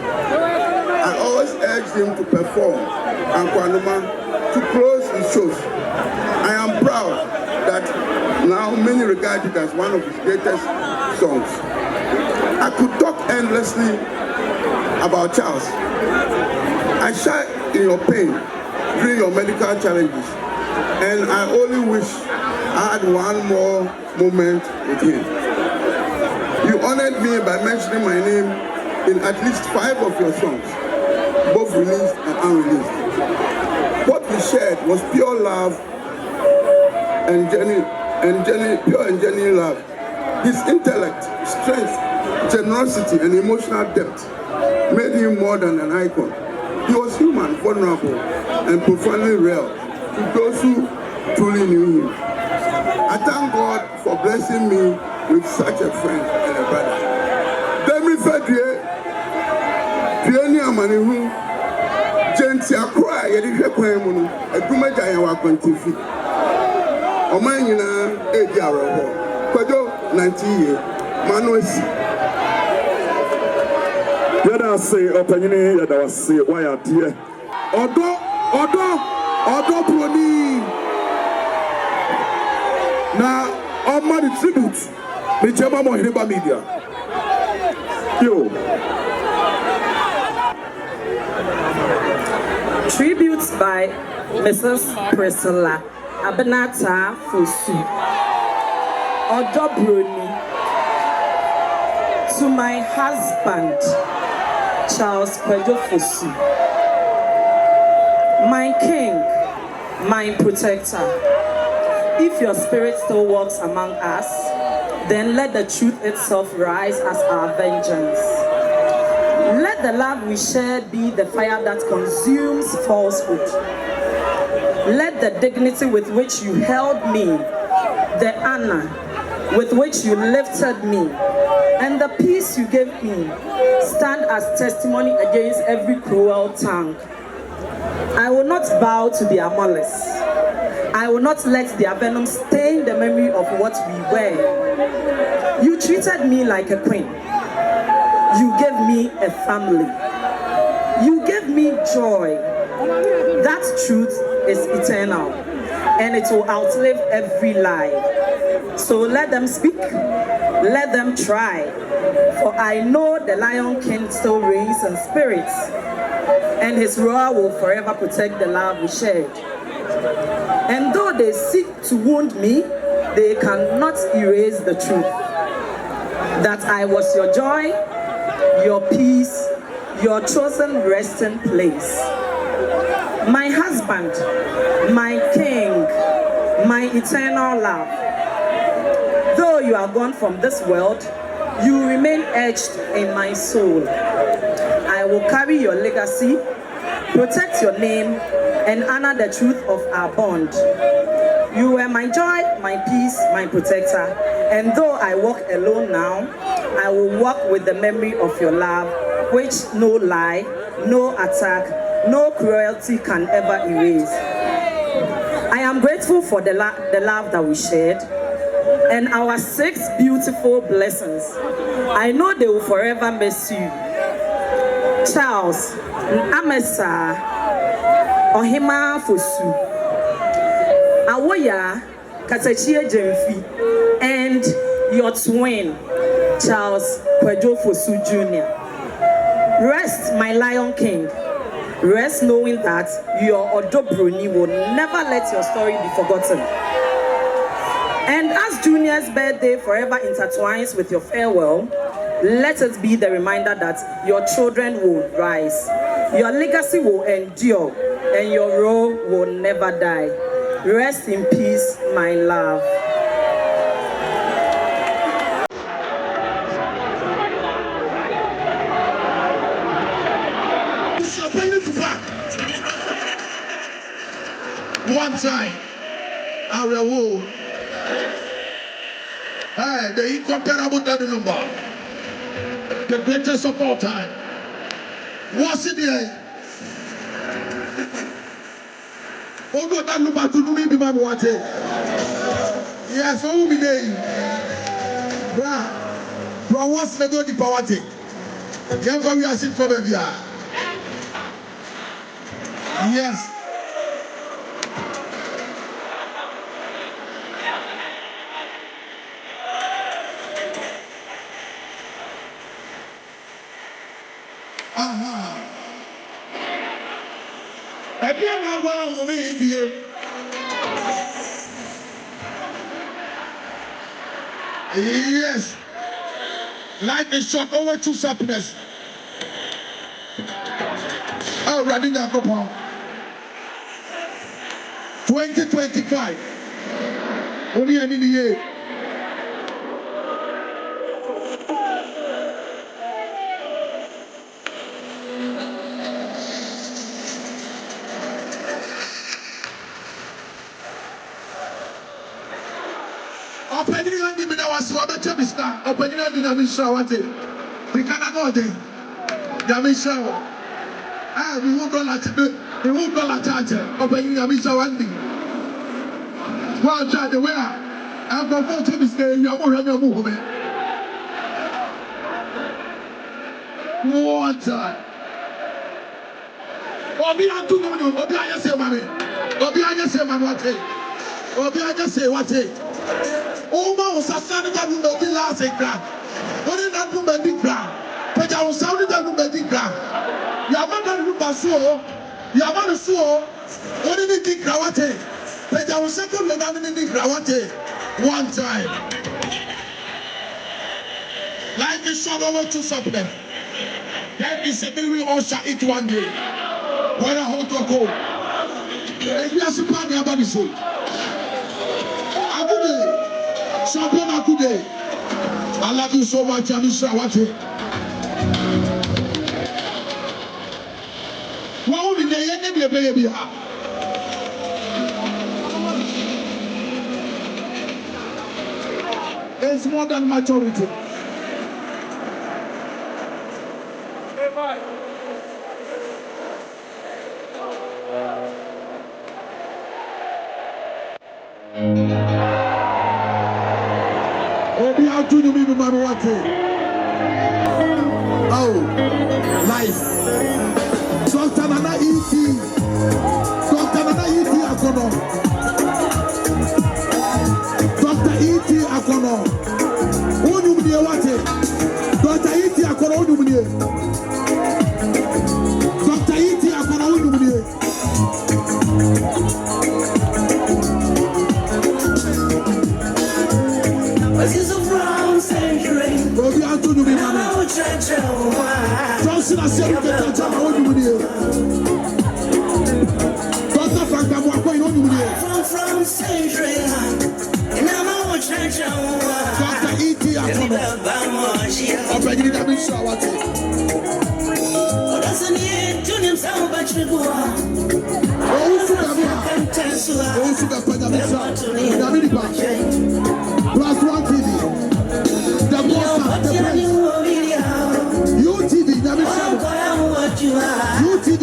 Speaker 17: I always urged him to perform and Kwanuma to close his shows. I am proud that now many regard it as one of his greatest songs. I could talk endlessly about Charles. I share in your pain during your medical challenges, and I only wish I had one more moment with him. You honored me by mentioning my name in at least 5 of your songs, both released and unreleased. What we shared was pure love and genuine love. His intellect, strength, generosity, and emotional depth made him more than an icon. He was human, vulnerable, and profoundly real to those who truly knew him. I thank God for blessing me with such a friend and a brother. Demi Fedrie, Piani Amanihu, Genti Akra, Yedisha Kwemunu, a Dumaja Yawakontifi. Omanina, Ediaro, Kodo, 90 years, Manuesi.
Speaker 4: Yada say, Opinini, Yada say, why are dear? Odo, Proni. Now, on my tribute, the German Mohiriba Media. Yo.
Speaker 16: Tributes by Mrs. Priscilla
Speaker 10: Abenata Fosu Odobroni. To my husband, Charles Kwadwo Fosu, my king, my protector. If your spirit still walks among us, then let the truth itself rise as our vengeance. Let the love we share be the fire that consumes falsehood. Let the dignity with which you held me, the honor with which you lifted me, and the peace you gave me stand as testimony against every cruel tongue. I will not bow to their malice. I will not let their venom stain the memory of what we were. You treated me like a queen. You gave me a family. You gave me joy. That truth is eternal, and it will outlive every lie. So let them speak, let them try, for I know the Lion King still reigns in spirit, and his roar will forever protect the love we shared. And though they seek to wound me, they cannot erase the truth that I was your joy, your peace, your chosen resting place. My husband, my king, my eternal love. Though you are gone from this world, you remain etched in my soul. I will carry your legacy, protect your name, and honor the truth of our bond. You were my joy, my peace, my protector. And though I walk alone now, I will walk with the memory of your love, which no lie, no attack, no cruelty can ever erase. I am grateful for the love that we shared and our 6 beautiful blessings. I know they will forever miss you. Charles, Amesa, Ohima Fosu, Awoya, Katachia Jemfi, and your twin, Charles Kwadwo Fosu Jr. Rest, my Lion King. Rest knowing that your Odobroni will never let your story be forgotten. And as Junior's birthday forever intertwines with your farewell, let it be the reminder that your children will rise, your legacy will endure, and your role will never die. Rest in peace, my love.
Speaker 5: One time, I will. Hey, the incomparable Daddy Lumba, the greatest of all time. What's it there? Oh, God, Daddy Lumba to do me be my water. Yes, who be there? Bro, what's the good power thing? Can't come here and sit for baby. Yes. Yes. Life is short, over 2 happiness. Oh, running that upon 2025. Only in the year. Opening on the middle was what the job is now. Opening on the Namisha, what it? We cannot go there. Namisha. Ah, we won't go like we won't go like that. Opening Namisha one thing. Well, try the way I'm going to tell you, you're more than a movement. One time. Obi and two no, Obi I just say, mommy. Obi I just say, man, what it? Obi I just say, what it? Oma was a son that will be last in ground. What did that woman be ground? But I was sounding that woman be ground. You are not going to pass so. You are not so. What did it think? What it? But I was second than in the Grawate one time. Life is short over to supplement. That is a baby we all shall eat one day. When I hold to go. If you are super near body soul. Akude. Champion Akude. I love you so much, I'm Shawate. What would be the end of baby? It's more than maturity. Oh, life. Dr. Nana E.T. Dr. Nana E.T. Akono. Dr. E.T. Akono. Onumnie wate. Dr. E.T. Akono onumnie. Dr. E.T. Akono onumnie. Obi Antonio bi mama. Johnson asia ko tata tama wonu mu die. Dr. Frank Abu Akoy no mu die. From century. Dr. E.T. Akono. Obegini da bi sha wate. Odasani tunim sa obachego. Osu ka panya bi sha. Da bi ba. Plus one TV. The boss, the prince. UTV, UTV,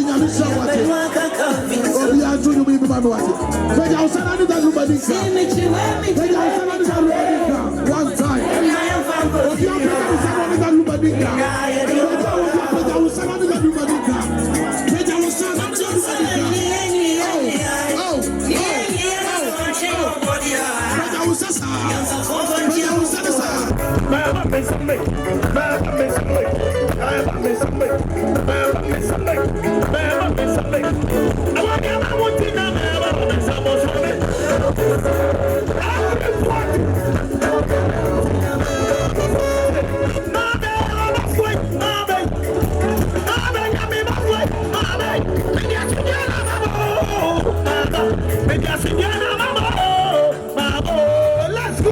Speaker 5: Obi Antonio bi mama wate. Peja usana ni da Lumba'S. Peja usana ni da Lumba'S. One time. Obi Antonio usana ni da Lumba'S. Peja usana ni da Lumba'S. Peja usana ni da Lumba'S. Oh. Peja usasa. Peja usasa. Mama me some. Let's go.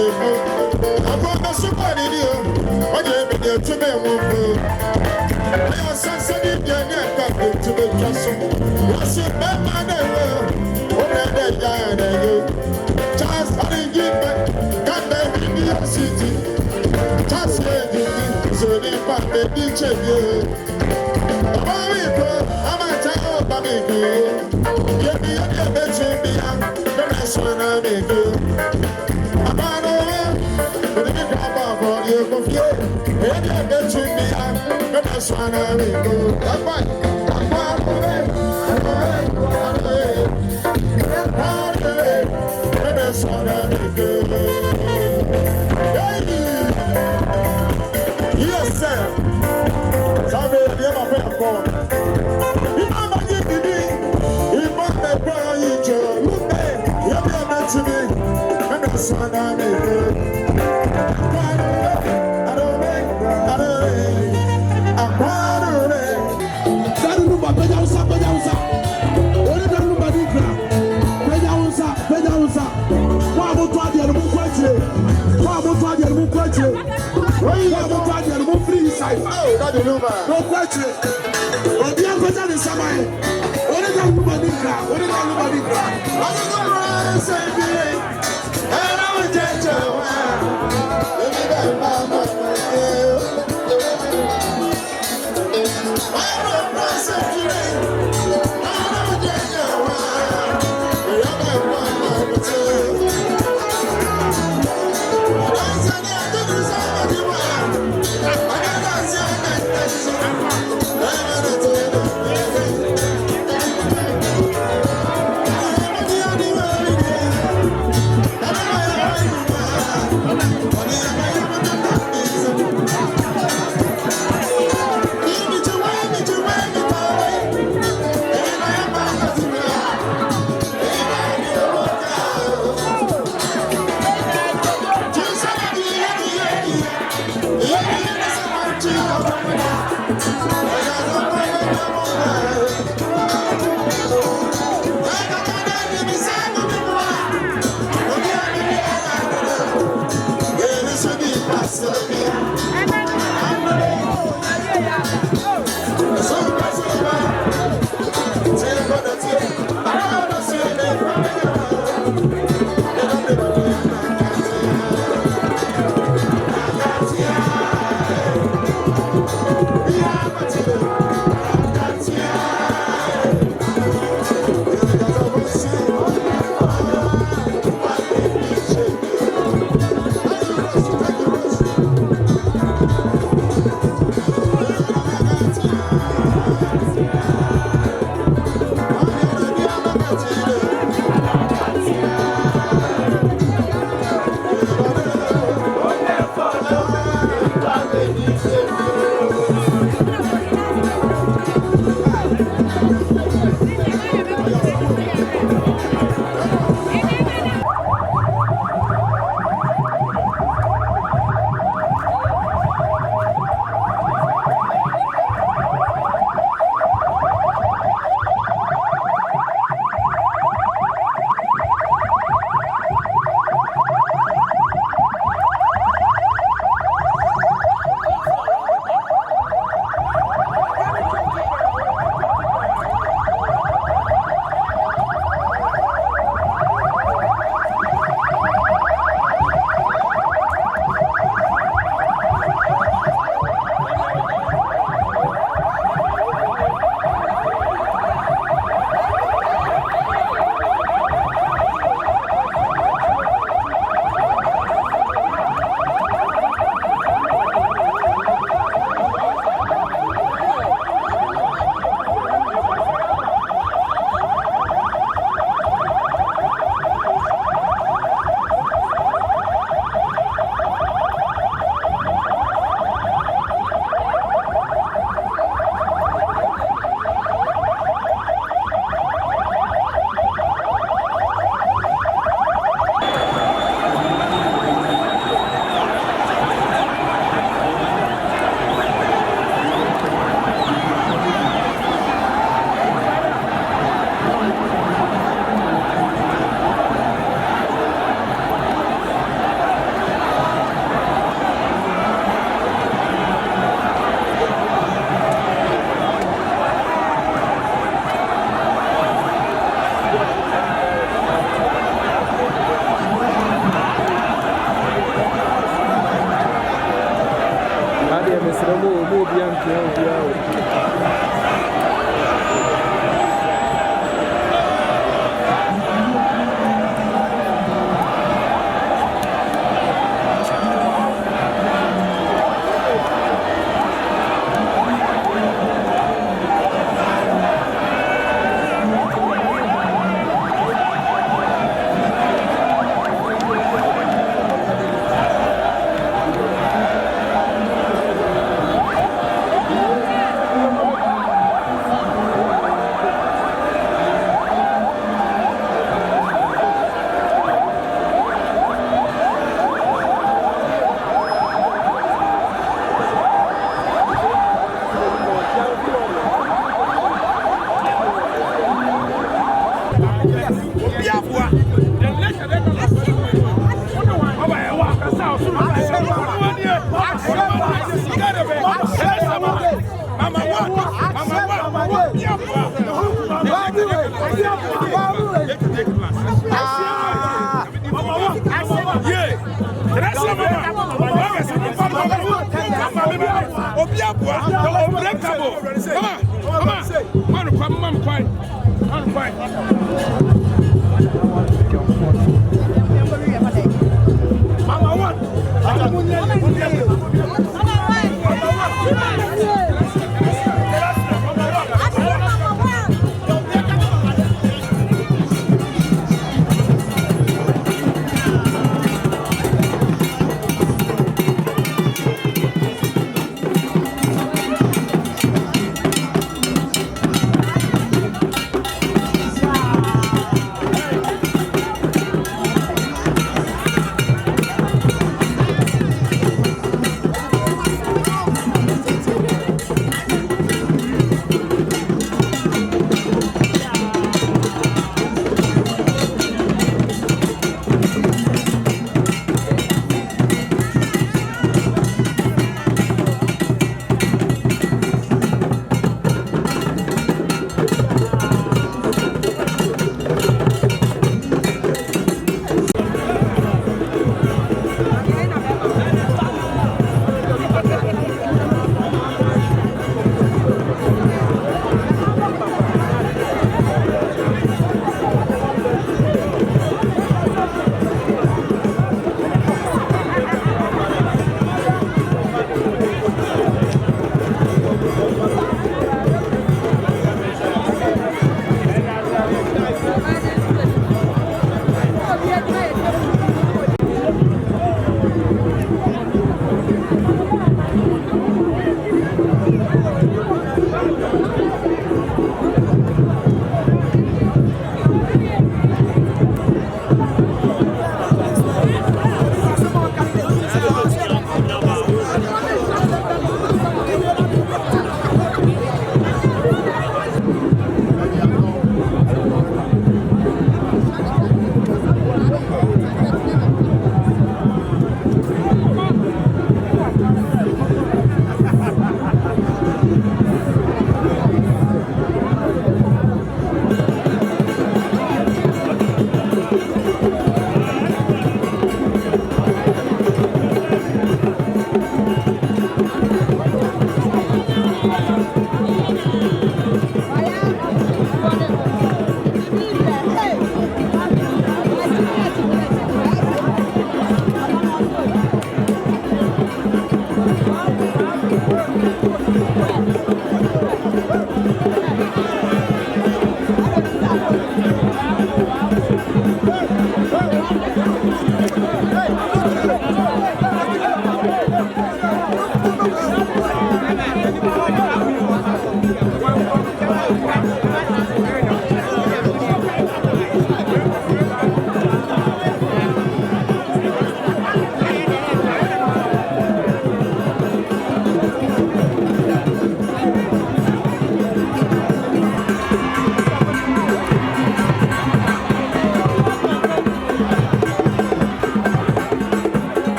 Speaker 18: I'm going to somebody here. What do you mean to me? I am sensitive to the castle. What's your man? What are they dying? Just having given, can't they be the city? Just saying, so they find the beach again. I'm a child, I'm a girl. Get me a bitch, the next one I'm a girl. I'm on over, but if you drop off on you, go get it. Get me the next one I'm a girl. I'm on over, the next one I'm a girl. Yes, sir. Somebody, you're my friend, boy. You know my dignity. You want me, boy, you just look at me. You're meant to me. I'm not son of me. I don't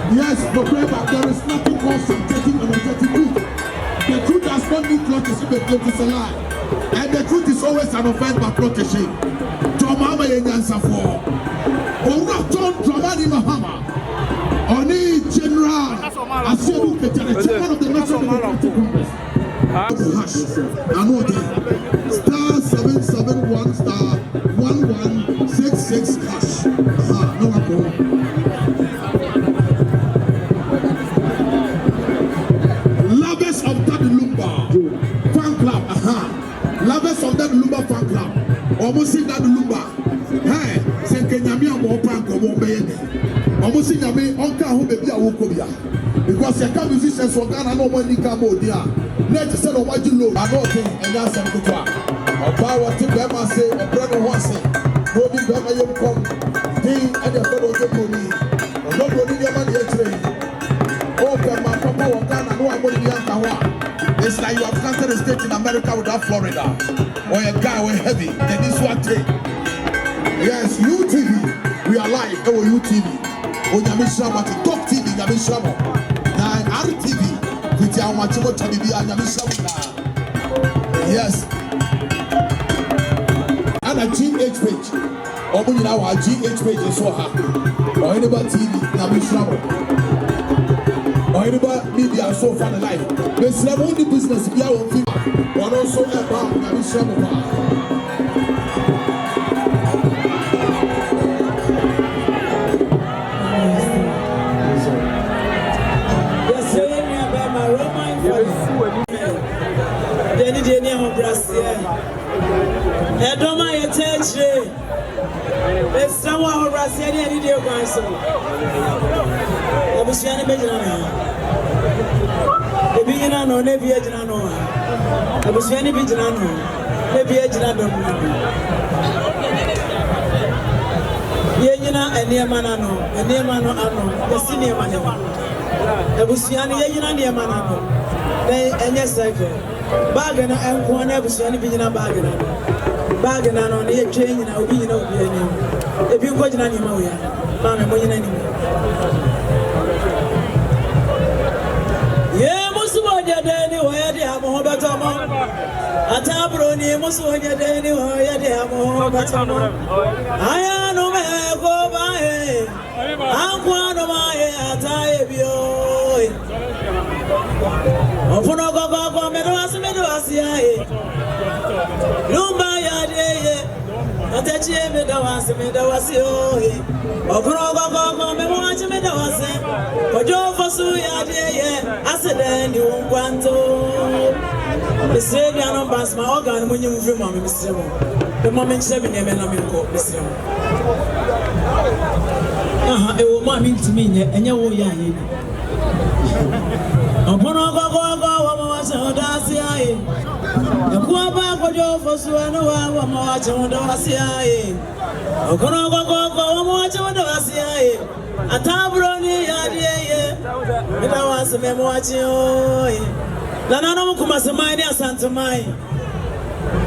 Speaker 5: Yes, but there is nothing called synthetic and authentic truth. The truth does not need cloth to see the truth is a lie. And the truth is always an offense but not a shame. Tomama Yansa for John Dramani Mahama. Only General Asiabu Ketare, chairman of the National Democratic Congress. I know that. *771 *1166 hash. No one. Lovers of that Lumba fan club, lovers of that Lumba fan club. Almost see that Lumba. Hey, say Kenyami and Mopan Kobe. Almost see Yami, Uncle who baby Awokobia. Because you can't musicians for Ghana no money Cambodia. Let's say what you know. I know things and that's a good one. About what you ever say, a brother was saying. Nobody ever you come. Thing and the fellow get money. Nobody ever get trained. Okay, my papa was Ghana, no one would be it's like you have planted a state in America without Florida. Or a guy with heavy. Then this one thing. Yes, UTV. We are live. Oh, UTV. Oh, Yamishama, Top TV, Yamishama. Now, RTV. With our Machimo Tabibi and Yamishama. Yes. And a GH page. Or when you know our GH page is so hard. Or anybody TV, Yamishama. Or anybody media so far in life. But it's not only business, we are on film. But also about Yamishama.
Speaker 19: Edoma yeteche. Esawa horasi ani de kwanso. Obusiane bejina na. Ebijina no na bi ejina no. Obusiane bijina no. Na bi ejina dom na. Yenyina eniema na no. Eniema no ano. Yesi niema ne. Obusiane yenyina niema na no. Na enye cycle. Bag na enko na obusiane bijina bag na. Bag na no na train na obi na obi ani ebi ko jina ni ma wo ya ma me mo nyina ni ye musu bo je de ni wo ya de amo beto mo atabro ni musu bo je de ni wo ya de amo beto mo aya no me ko ba he anko no ma he ataye bi o ofuno gogo me do asi aye Lumba ya de Atachi me da wasi oh Okoro gogo me mo achi me da wasi Ojo fosu ya de asede ni unkwanto Mr. LUMBA'S ma organ mo nyim firi mo Mr. mo the moment she be na me ko Mr. mo e wo ma mi ntimi enye wo ya ye ni Okoro gogo wo mo wasi odasi aye Kuaba kojo fosuwa no wa mo ache ndo asiaye Okono gogo mo ache ndo asiaye Atabro ni yadiye Mida waseme mo ache oye Na nano mo Kumasi ni asante mai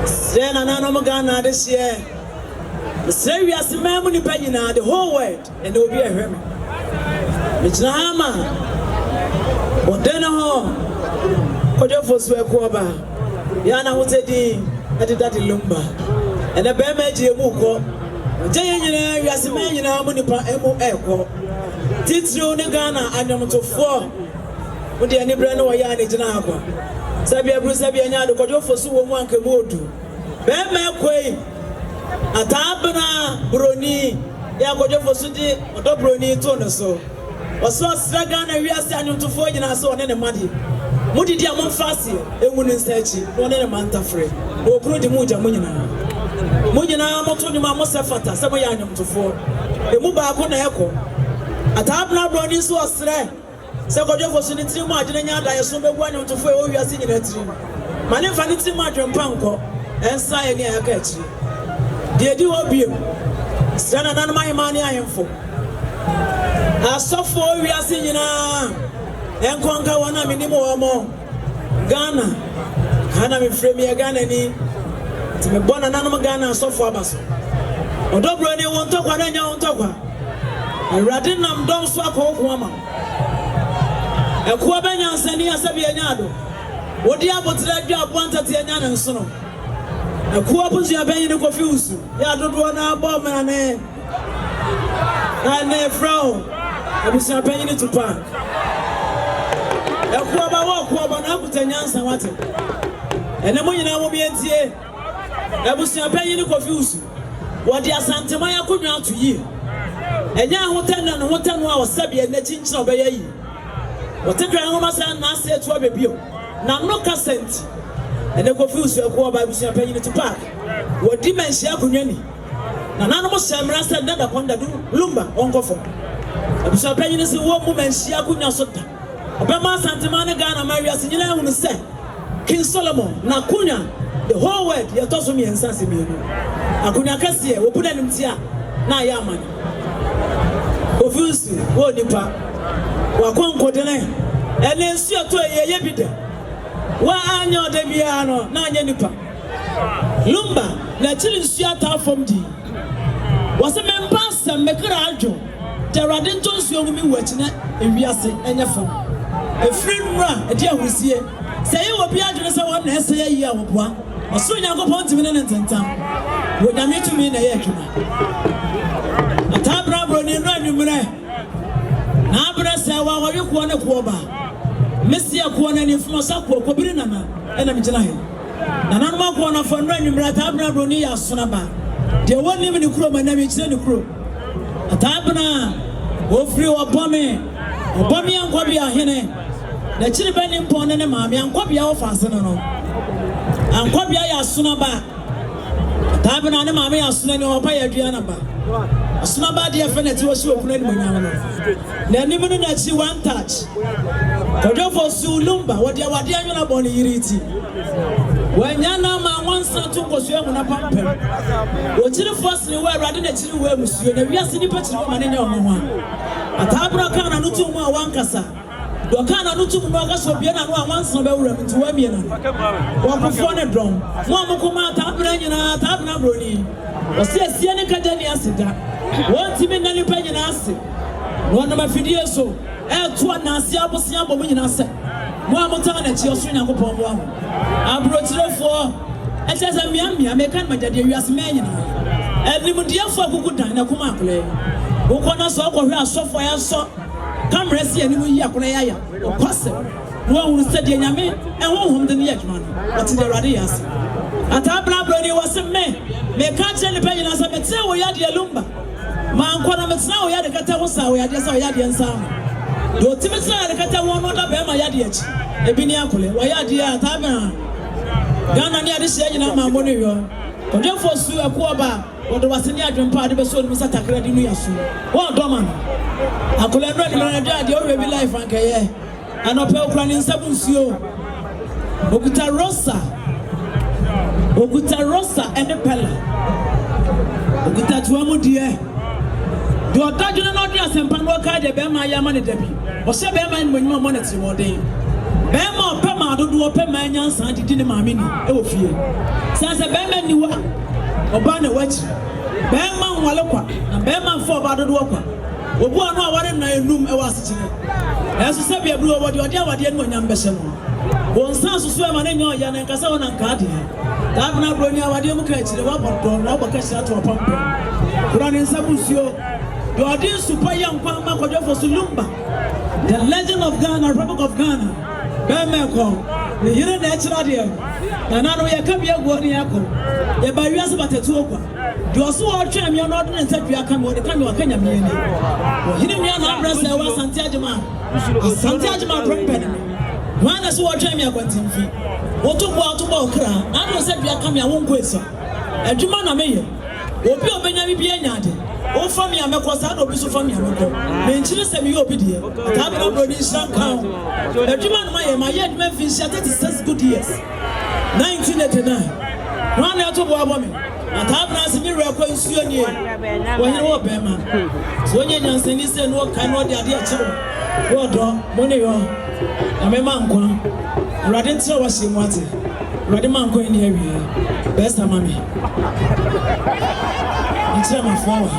Speaker 19: Se na nano mo Ghana this year Se wi aseme mo ni panyina the whole world and they will be a him Michina hama Odena ho Kojo fosuwa kuaba Yana hutedi that Lumba and a bemeji muko Jayina Yasimena Munipa Emo Echo Titru Nagana and Yam to 4 with the Anibrano Wayani Janako Sabia Brusabiana Kojo for Su one Kemodu Beme Quay Atabana Broni Yakojo for Sudi or Dobroni Tonoso or so Stragana we are standing to 4 in our son and a muddy Mudi dia mo fasi e wunu nsechi wona na manta free o kro di muja munyina moto ni ma mo sefata se mo ya anyomtofo e mu ba ko na eko atabna broni so osre se kojo fo so ni tiri mu agene nya da yeso begwa anyomtofo e o wiase nyina tiri mane fa ni tiri mu adwempa nko ensa ye ne akachi de di obiem sana nan my money ayemfo asofo wiase nyina enkonka wana minimo omo Ghana kana me frame ya Ghana ni ti me bona nanom Ghana asofo abaso odobro ni won tokwa na nya won tokwa awrade nam dom so akoko ama ekuwa benya nsani asabi enya do wodi abotra dwa abonta te enya ne nso no ekuwa buzu ya benyi ne confuse ya dodo na abo mena ne na fro abusu benyi ne tupa ekuwa ba wo kuwa ba na akutanya nsa wate ene mo nyina mo bientie abusu benyi ne confuse wodi asantema ya kodwa ato yi enya hotan na hotan wa wasabi na chinchina obeya yi wotekra ngoma sa na ase etu abebio na no kasent ene confuse ekuwa ba abusu benyi ne tupa wodi menhia konwani na nanom semra sa dada konda du lumba onkofo abusu benyi ne se wo mu menhia konwa so da obema santema ne Ghana Maria sinyina hunu se King Solomon na kunya the whole world ye toso mi ensanse mi enu akunya kase wo buda nimtia na ya amani confuse wo nipa wa konkode ne ene nsu to ye bida wa anya oda bia no na anya nipa lumba na chiri nsu ata fom di wase mempa sam mekra adwo terade nto nsu ngumi wachina ewiase enya fom efrinra edi ahusie say wo bia adwo se won na ese yi a wo boa oso nyankopon timi ne ntentam wo nyame tumi na ye adwuma atabra bro ni no anwumre na abra se wa wo yeko ne ko ba mesia ko na ni fumo sa ko biri nana ena mi gina he na nanom ko na fo no anwumre atabra bro ni ya sona ba de woni mi ni kuro ma na mi gina ni kuro atabra wo free wo bomi anko bia hene na chiri bani mpone ne maami anko bia wo fase no anko bia ya sona ba tabna ne maami ya sona ni opa ya dua na ba sona ba de feneti wo si okuna ni manyam no na ni munu na chi one touch kojo fo su lumba wode anwona bo ni yiriti wanya na ma wansa to koso mu na pampem wo chiri force ni wa awrade na chiri wa musuo na wiase ni pa chiri ma ne nya omo ho atabra kana no tu mu a wankasa do kana no tu mu no akaso bia na no a wansa be wura mti wa mie na wo kofo ne drum mo amukoma atabra nyina atabra broni o sie ne kaja ni asida won ti me na ni pa nyina ase no na mafidie so to na ase abosia bom nyina ase mo amuta na chi oso nyankopon mo amu abrotirefo etesa miamia mekan majade wiase me nyina enimdiafo akukudan na kuma akole ukona so ko hwe asofo ya so kamera si animu yi akona ya okose no hunu sede nyame ehonhom de ne yadwuma no ati de rade yase atabra broni wase me ka che ne panyina sa mete wo yade lumba ma nkona metena wo yade kata wo sa wo yade sa wo yade nsa do timetena yade kata wo no da be ma yade achi ebini akole wo yade ya atabra Ghana ni ade hye nyina ma mo no yo ojo fo su akuoba wodo waseni adwempa de be so no satakra di no yaso wo do man akole no de na de o rebi life ankaye anope okra ni nsabu nsuo okuta rosa ene pella okuta tuamu die do dadwene no de asempa no ka de be ma ya ma ne dabi o se be ma ni manyuma mo ne ti woden be ma ope ma dodo ope ma nyansa didi ne maame ni e wo fie se be ma ni wa oba na wachi be ma nwale kwa na be ma fo oba dodo kwa obu anu aware na enum e wasechine eso se be bru obodi odi awade no nyam behye no won san susu e ma na nya ya na nkasa wona nka de ta bna bro ni awade mu ka chire wa bodo na oba ka chira to pampa kura ni nsabusuo do odi super young kwa ma kojo fo Lumba the legend of Ghana, Republic of Ghana Bemeko the yire na chira de na na no ye ka bia go ni yakọ ye ba wiase batetu okwa de oso o twa mi no de ntatwa aka mi o de ka mi wakanya mi ni o hini mi na abrasa wa Asante Agema prepare me wana so o twa mi akwantimfi o to bo okra na no se dua ka mi awon ko eso adwuma na meye obi obenya bi bia nyaade o fami amekosa na obi so fami ameko me nchire se mi obi de ata bra bro ni shan kan adwuma no ma ye adwuma fi 36 good years 1989 One or two women. And Tabnas in your consumer. When you open Bema. So when you say, listen, what kind of the idea to what money on a manqua. Radin so was in what Radimanco in the area. Best of mammy. It's my forward.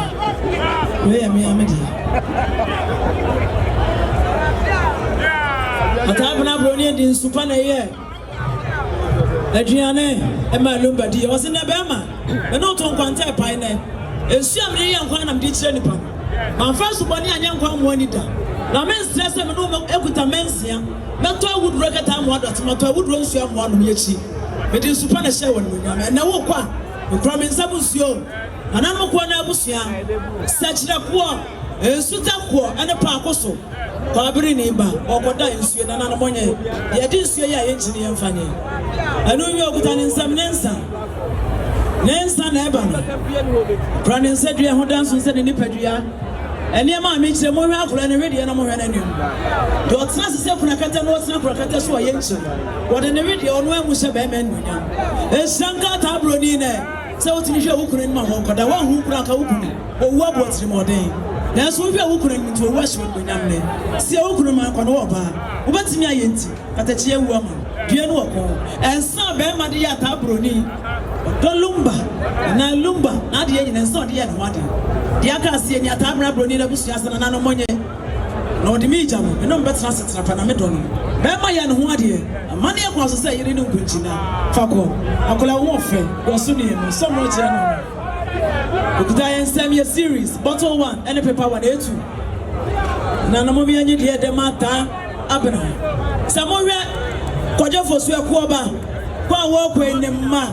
Speaker 19: Where am I? Atabna Bronian in Supana here. Adriane, Emma Lumbadi was in Alabama. And not on Quanta Pine. And some young one of the Chenipan. My first one young one wanted. Now, men stress them no equita mensia. Not I would record time what that's not I would run some one yechi. But in Supana Shewan, and now what? The crime in Sabusio. And I'm a Quana Busia. Such a poor, a suta poor, and a parcoso. Pabri neighbor, or what I use in another money. I didn't see your engineer funny. I know you are with an instant Nansa. Nansa Eban. Brandon said you are dancing said in the Pedria. And your mamma makes a more alcohol and a radio and a more than you. Don't trust yourself when I can't know what's not for a cat so I answer. What in the radio on when we say Bemen. A Sanka Tabronine. So to me, who couldn't my home, but I want who crack a woman or what was the more day. That's what we are walking into a washroom with them. See, I couldn't mark on over. What's me, I ain't at a chair woman. Do you know? And some Bema Dia Tabroni. Don't lumba. And I lumba, not the end and so the end. What? The Aka see any Tabra Bronina Busias and another money. No, the medium, and no better assets up and a medon. Bema and who are here? A money across the say you didn't put in that. Fako, I call a warfare, or Sunni, so much. Could I send me a series, bottle 1 and a paper 1 A2. Nana movie and you hear the matter. Abena. Samoria, Koja for Sua Quaba, Qua walk in the ma.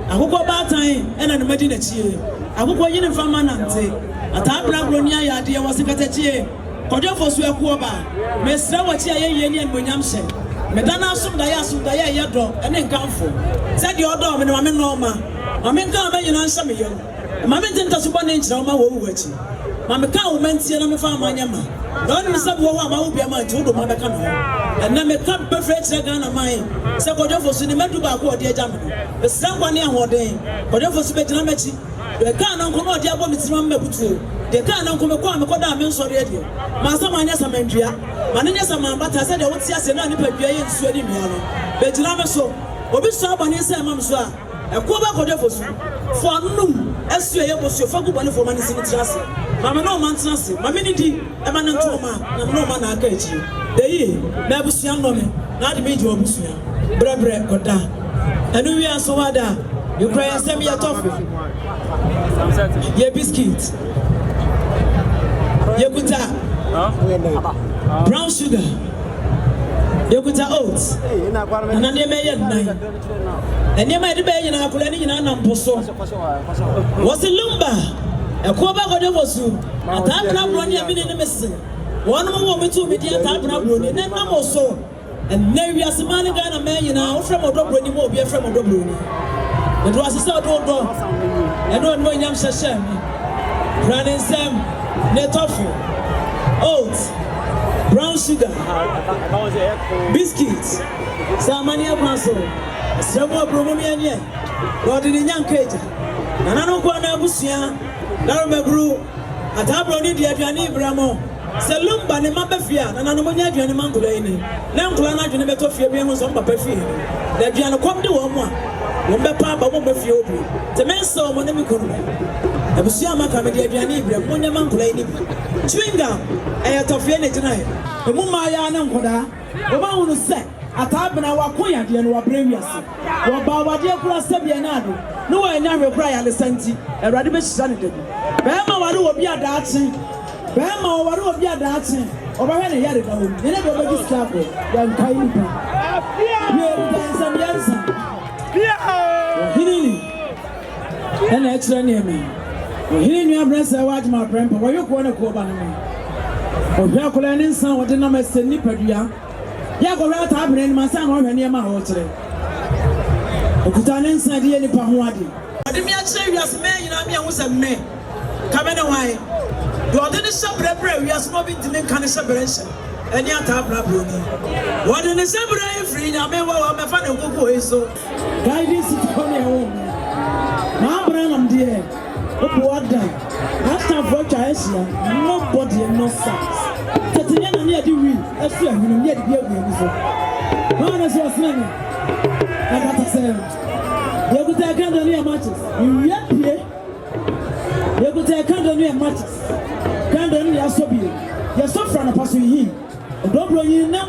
Speaker 19: I hook about time and an imagine cheer. I hook one in from Manante. A tabra Bronia, dear was a catache. Koja for Sua Quaba. Miss Rawachia and Williamson. Medana sum Diasum Dia Yado and then come for. Said your dog and Mamma Norma. Mamma come and answer me. Mamma didn't touch one inch on my watching. Mamma can't mention I'm a farmer. Don't miss up what I will be a man to the mother come home. And then make up perfect second of mine. So, God for cinema to back what dear Germany. The someone near one day. God for Spetanamechi. The can't come out the album is Rambutu. The can't come a Kodaman so radio. Master Manas Amandria. Manas Amanda said, I would see us and any papier in Sweden. Betanamaso. Obiso Banisa Mamswa. A Koba Kodefos for Num, as you was your Fagu for money in Trassi. Mamma no man's Nassi, Maminity, a man and Toma, and no man I get you. The ye, Nabus young woman, not made you a Busia, Brebre, Koda. And we are so ada, you cry and send me a toffee. Ye biscuit, ye kuta, brown sugar, ye kuta oats, and I may at night. And you might be in our colony in Anamposo. Was a lumba? A Koba Godovosu, a Tabra Brony, a minute missing. One more with 2 million Tabra Brony, and then also. And maybe as a man got a man, you know, from a dog Brony will be a from a dog Brony. It was a sort of dog. I don't know Yam Sashem. Running Sam, Netoffee, oats, brown sugar, biscuits, Samania Paso. Several Bromian yet. What did the young cage? And I don't want to Busia, Larabru, a Tabroni, the Adriani Bramo, Salumba, the Mapafia, and Anomonia, and Mangulani. Lamplana, and the Betofia was on Papafi. The Diana come to Oma, Womba, but Womba Fiobi. The man saw when we could. The Busiama come the Adriani, Bramonia Mangulani. Chewing gum, I had to feel it tonight. The Mumaya Nampoda, the man who said. Atabna wakoya de no wabremiase wo ba wade akura sabianado no wa nya rekura ya lesanti erade be hisa ne debi be ma wade obi adaachi be ma wade obi adaachi obahwe ne yare dawo ne ne be obi skako ya nkai nipa ye utansa biansa hinini ena extra ne me hinini abrasa wade ma brempa wo yoko ne ko ba ne me ohwe akura ne nsan wode na maseni padua ya go right happen in my son or any ma hotre okuta inside ye ni pa ho ade ade mi a kire wiase me nyina me ho se me ka me ne wan do ade ne shabre wiase no bi ntime kan ne shabre nse eni atabra broni wode ne shabre free nya me wa me fa ne kokko eso guidance to come here My brand dear, what done? That's not what I see. Nobody and no facts. Tatiana near the wheel, I feel you near the beer before. Man, as was many. I got to say, you could take under near matches. You yet here. You could take under near matches. Candle near Sobi. You're so front of us with him. Don't blow you now.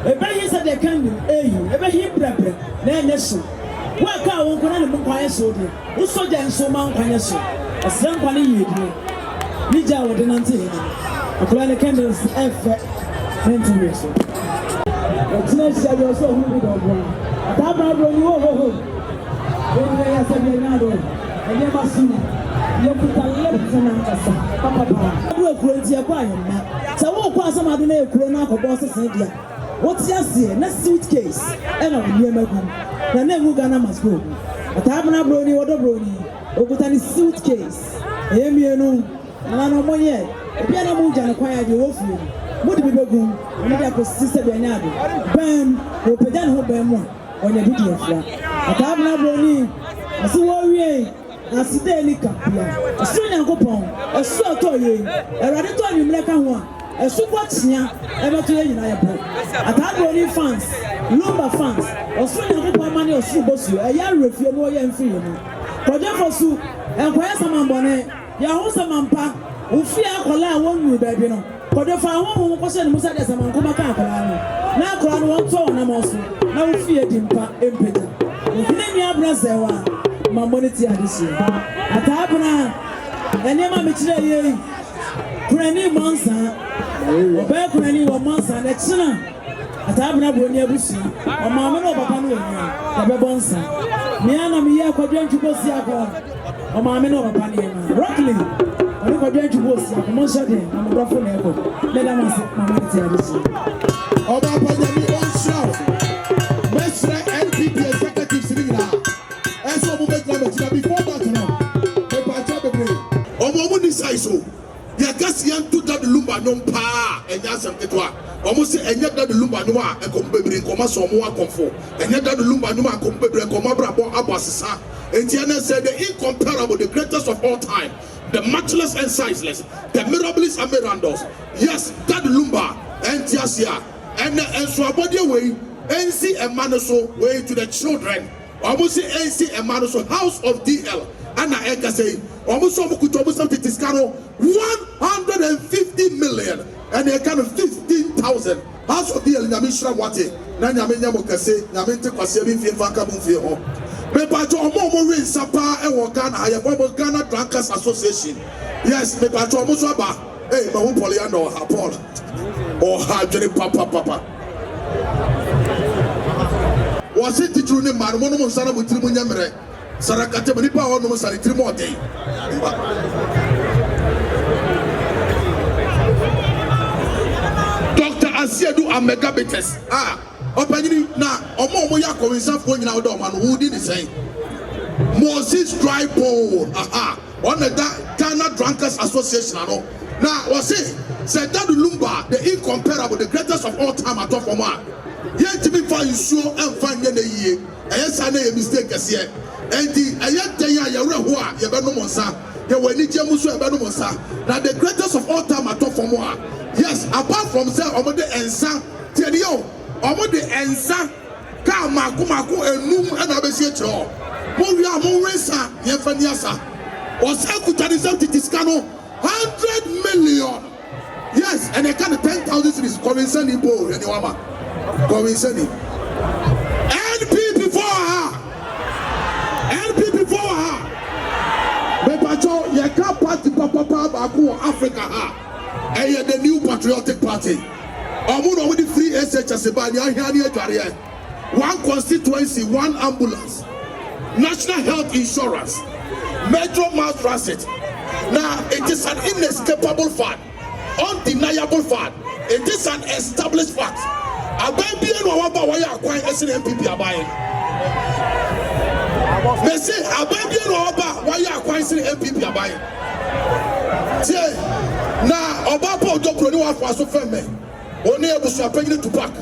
Speaker 19: Everybody said they can do, everybody him brother. Then yes, where can one can only buy a soda? Who saw them so mount Payaso? A slam panny you do. Nija with an antenna. A plan candles effect. Ventilation. But tonight, I also moved on. A tabra bro, you over. When they are saying, I never seen you put a left and Papa. I will create your quiet. So, what was some other name, Corona or bosses India? What's your say? Next suitcase. And I'm near my room. The name of Ghana must go. A tabana brony or the brony. Over any suitcase. Hear me alone. And I know more yet. If you are not moving, acquire your offering. What do we go? And I have a sister Bernardo. Bam, or Pedan who bam one. On your video flat. A tabana brony. I see what we ain't. I see the Nika. A string and coupon. A sort of you. A radical you make one. A super senior ever to you. I can't go any fans, Lumba fans, or swing a money or super su, a young review more young free. Project for Sue, and where's some bonnet, Yahosa Mampa, who fear Cola won't move, baby. Project for one who was in Musa as a Mancoma. Now, Crown won't tell them also. No fear, Dimpa, Impeter. If you name your brother, my money this year. At Abana, and Yama Mitchell. Granny Monsa, or back Granny or Monsa, that's not. At Abna Bonia Bussi, or Mamma Papa, the Babonsa. Miana Mia Quadrant to Bosia, or Mamma Papa, Rockling, or Quadrant to Bosia, Monsa, and the Ruffle Airport. Let them ask Mamma this year.
Speaker 5: Oh, Papa, the own show. Mestre NPP executive sitting now. And so we make them before that now. Oh, this I so. Yagas yan to that lumba non pa and yasam etwa. Almost say and yet that lumba noa and compebri commas or more comfort. And yet that lumba noa compebri and comabra abasisa. And Tiana said the incomparable, the greatest of all time, the matchless and sizeless, the mirabilis and mirandos. Yes, that lumba and Tiasia and Swabody way, NC and Manoso way to the children. Almost say NC and Manoso house of DL. Anna Eka say, almost some could almost have Tiscano 150 million and a kind of 15,000. House of the Namisha Wati, Nanyamina Mokase, Naminte Kwasebi Fianka Mufio. Mepato Momo Rin Sapa and Wakana, I have Ghana Drunkers Association. Yes, Mepato Musaba, hey, Mahu Poliano, Hapon, or Hajri Papa. Was it the true name, Mono Sana with Trimunyamere? Sarakate Manipa or no Salitimo day. Dr. Asiedu and Megabites. Opening now, Omo Yako is up going out of and who did the same. Moses Dry Bowl. On the Ghana Drunkers Association. Now, was it said that Lumba, the incomparable, the greatest of all time at Tofoma. Yet to be found sure and find a year. Yes, I made a mistake as yet. And the Ayataya Yarewa, Yabanomosa, Yawanija Yabanomosa. Now the greatest of all time at Tofoma. Yes, apart from Sir Omode Ensa, Tedio, Omode Ensa, Kama Kumaku and Num and Abesiacho. Moria Moresa, Yefaniasa, or Sakutanism to Tiscano, 100 million. Yes, and I can 10,000 cities, Covinsani Bo, and Yama. Covinsani. NP before her. NP before her. Mepacho, Yaka Party Papa Baku, Africa ha. And the new patriotic party. Omuno with the free SHS Banya, one constituency, one ambulance, national health insurance, metro mass transit. Now it is an inescapable fact, undeniable fact. It is an established fact. Abayi no waba why acquire SNMPP abayi. They say abayi no waba why acquire SNMPP abayi. Say now Obapo Odopro ni wa for so femme. Only Abusu Apegini to pack.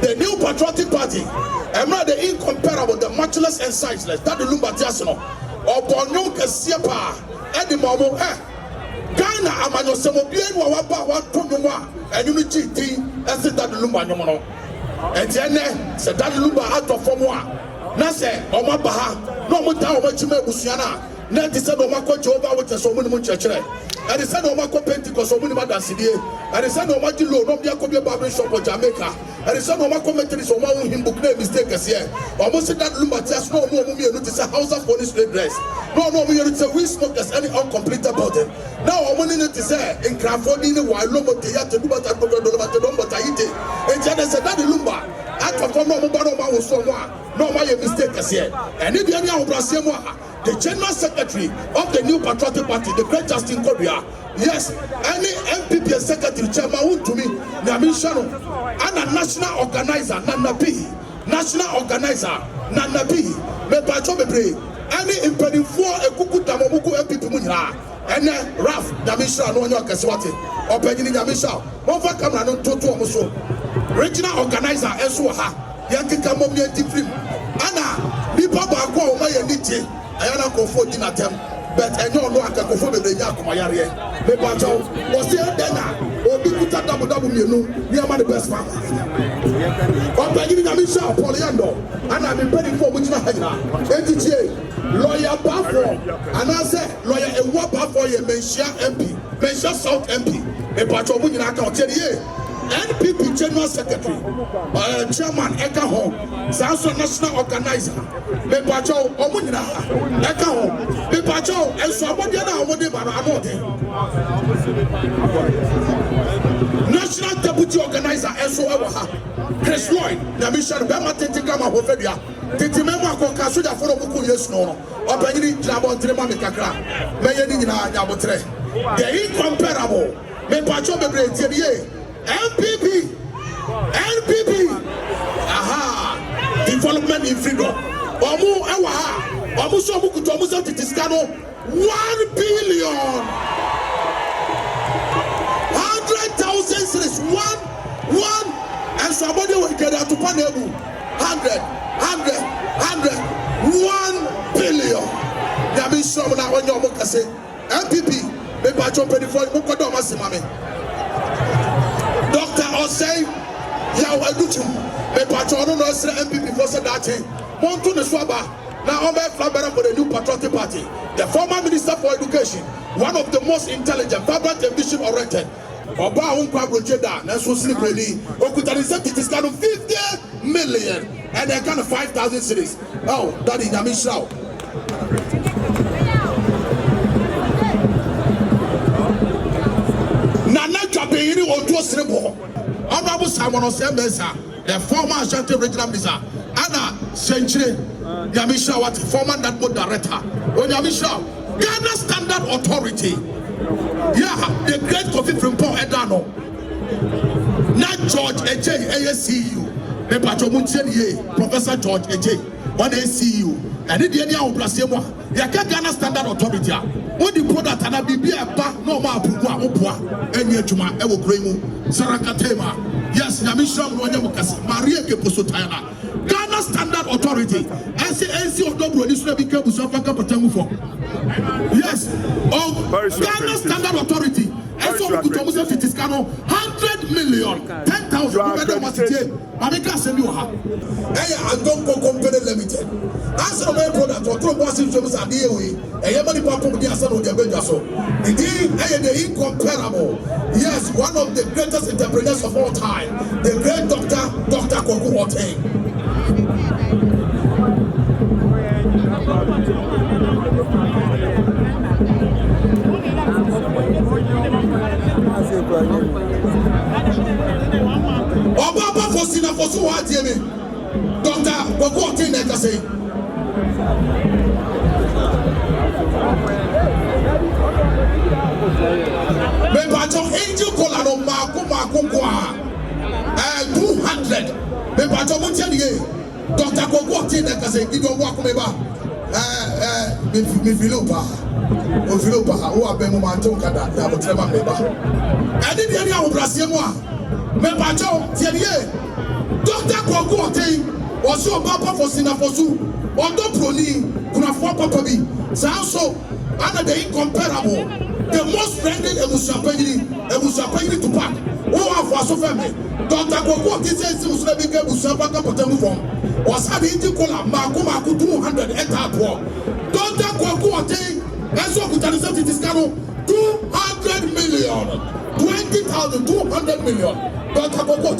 Speaker 5: The new patriotic party, and not the incomparable, the matchless and sizeless, that the Lumba Tiasino. Obonyo Kasiapa, Eddie Momo, Ghana, Amanyosemo, Bien, Wapa, what Tonuma, and Unity, and said that Lumba Nomono. And then said that Lumba out of Formua. Nase, Omabaha, no more down what you make Luciana. Nanti said Omako Jehovah with a so many church. And he said Omako Pentecost, so many Madan City. And he said Omaki Low, no Yakobia Barber Shop for Jamaica. And he said Omako Methodist, Oma him book name mistake as here. Almost said that Lumba just no more movie, it's a house of police dress. No, it's a we smoke as any uncompleted body. Now I'm wanting to say in Crawford in a while, Lumba Theatre, Lumba Taite. And Jana said that Lumba, I come from Mobile was so no my mistake as here. And if you are the General Secretary of the New Patriotic Party, the great Justin Korea, yes, any MPP Secretary Chairman to me, Namishano, and a national organizer, Nanapi, national organizer, Nanapi, Mepachobe, any impeding for a Kuku Tamamuku MPP Munha, and then Raf, Namishano, Kaswati, or Penny Namisha, Mova Kamran, Toto Muso, regional organizer, Eswaha, Yankika Momia Tiflim, Anna, Bipaba, Maya I am not confident in them, but I know I can confirm the Yakumayari. The Bajo was here then, or be put at double near my best farmer. But by giving a Michelle Poliando, and I've been ready for which NTA, lawyer Bafo, and I said, lawyer a what Bafo, Mensia MP, Mensia South MP, a Bajo Winaka, NPP General Secretary, Chairman Eka Home, Samson National Organizer, Mepacho, Omunina, Eka Home, Mepacho, and somebody National Deputy Organizer, Ewa, Chris Lloyd, Namisha Bama Titikama Hofedia, Titimema Kokasuda for Buku Yesno, or Penny Jabon Trema Mikakra, Mayadina Yabotre, the incomparable, Mepacho Bebre, NPP, aha, development in freedom. Omu ewa, omu so mu kuto omu so titiscano 1 billion, 100,000 cities, one, and somebody will get out to Panebu, 100, 1 billion. There be some now when you say NPP, maybe I jump 24, Mukodo Masimame. Dr. Osei, Yaw Educhum, the patron of the MPP for that thing. Montu Swaba, now I'm a flabber for the New Patriotic Party, the former Minister for Education, one of the most intelligent, vibrant, and vision oriented. Oba Unkwa Brojeda, Nasu Slippery, Okutanisa, it is kind of 50 million, and they're kind of 5,000 cities. Oh, that is Yamishao. Honorable Simon Osembesa, the former Ashanti Regional Minister, Anna Century, Yamisha, what former NADMO Director, Yamisha, Ghana Standard Authority, yeah, the great coffee from Paul Edano, not George AJ, ASCU, the Patromunche, Professor George AJ, one ACU, and the idea of Brasimo, the Ghana Standard Authority. What the product and I be a back no more Pua, and yet Juma, Ewo Gremu, Sarakatema, yes, Yamisha, Maria Keposotana, Ghana Standard Authority, NC of Dobro, this will be Kebu Safaka Patamu for. Yes, Ghana Standard Authority, SO Kutomusa Fitiscano, 100 million, 10,000, Amika Semua, and don't go company limited. As a main product, or two Boston Jones are the way, and everybody from the Asano de Benjaso. Indeed, the incomparable, yes, one of the greatest entrepreneurs of all time, the great Dr. Koku Oteng. Obaba Fosina Fosu Watiemi, Dr. Koku Oteng Nekase. Mepacho angel colano Mako 200. Mepacho Munchanie, Dr. Koku Oteng Nekase, you don't walk me back. Mifilopa, who are Bemo Mantonkada, Yabotrema Meba. I didn't hear you, Brasiamoa. Mepacho, Tier, Dr. Koku Oteng was your papa for Sinafosu. Odo Proni, Kunafwa Papabi, Sanso, and the incomparable, the most splendid Emusapagini to pack. Oh, for so family. Dr. Koko, this is Muslim Musabaka Potamu from, was having to call a Makumaku 200 at that war. Dr. Koko, and so Kutanisati Tiscano, 200 million, 20,200 million. Dr. Koko,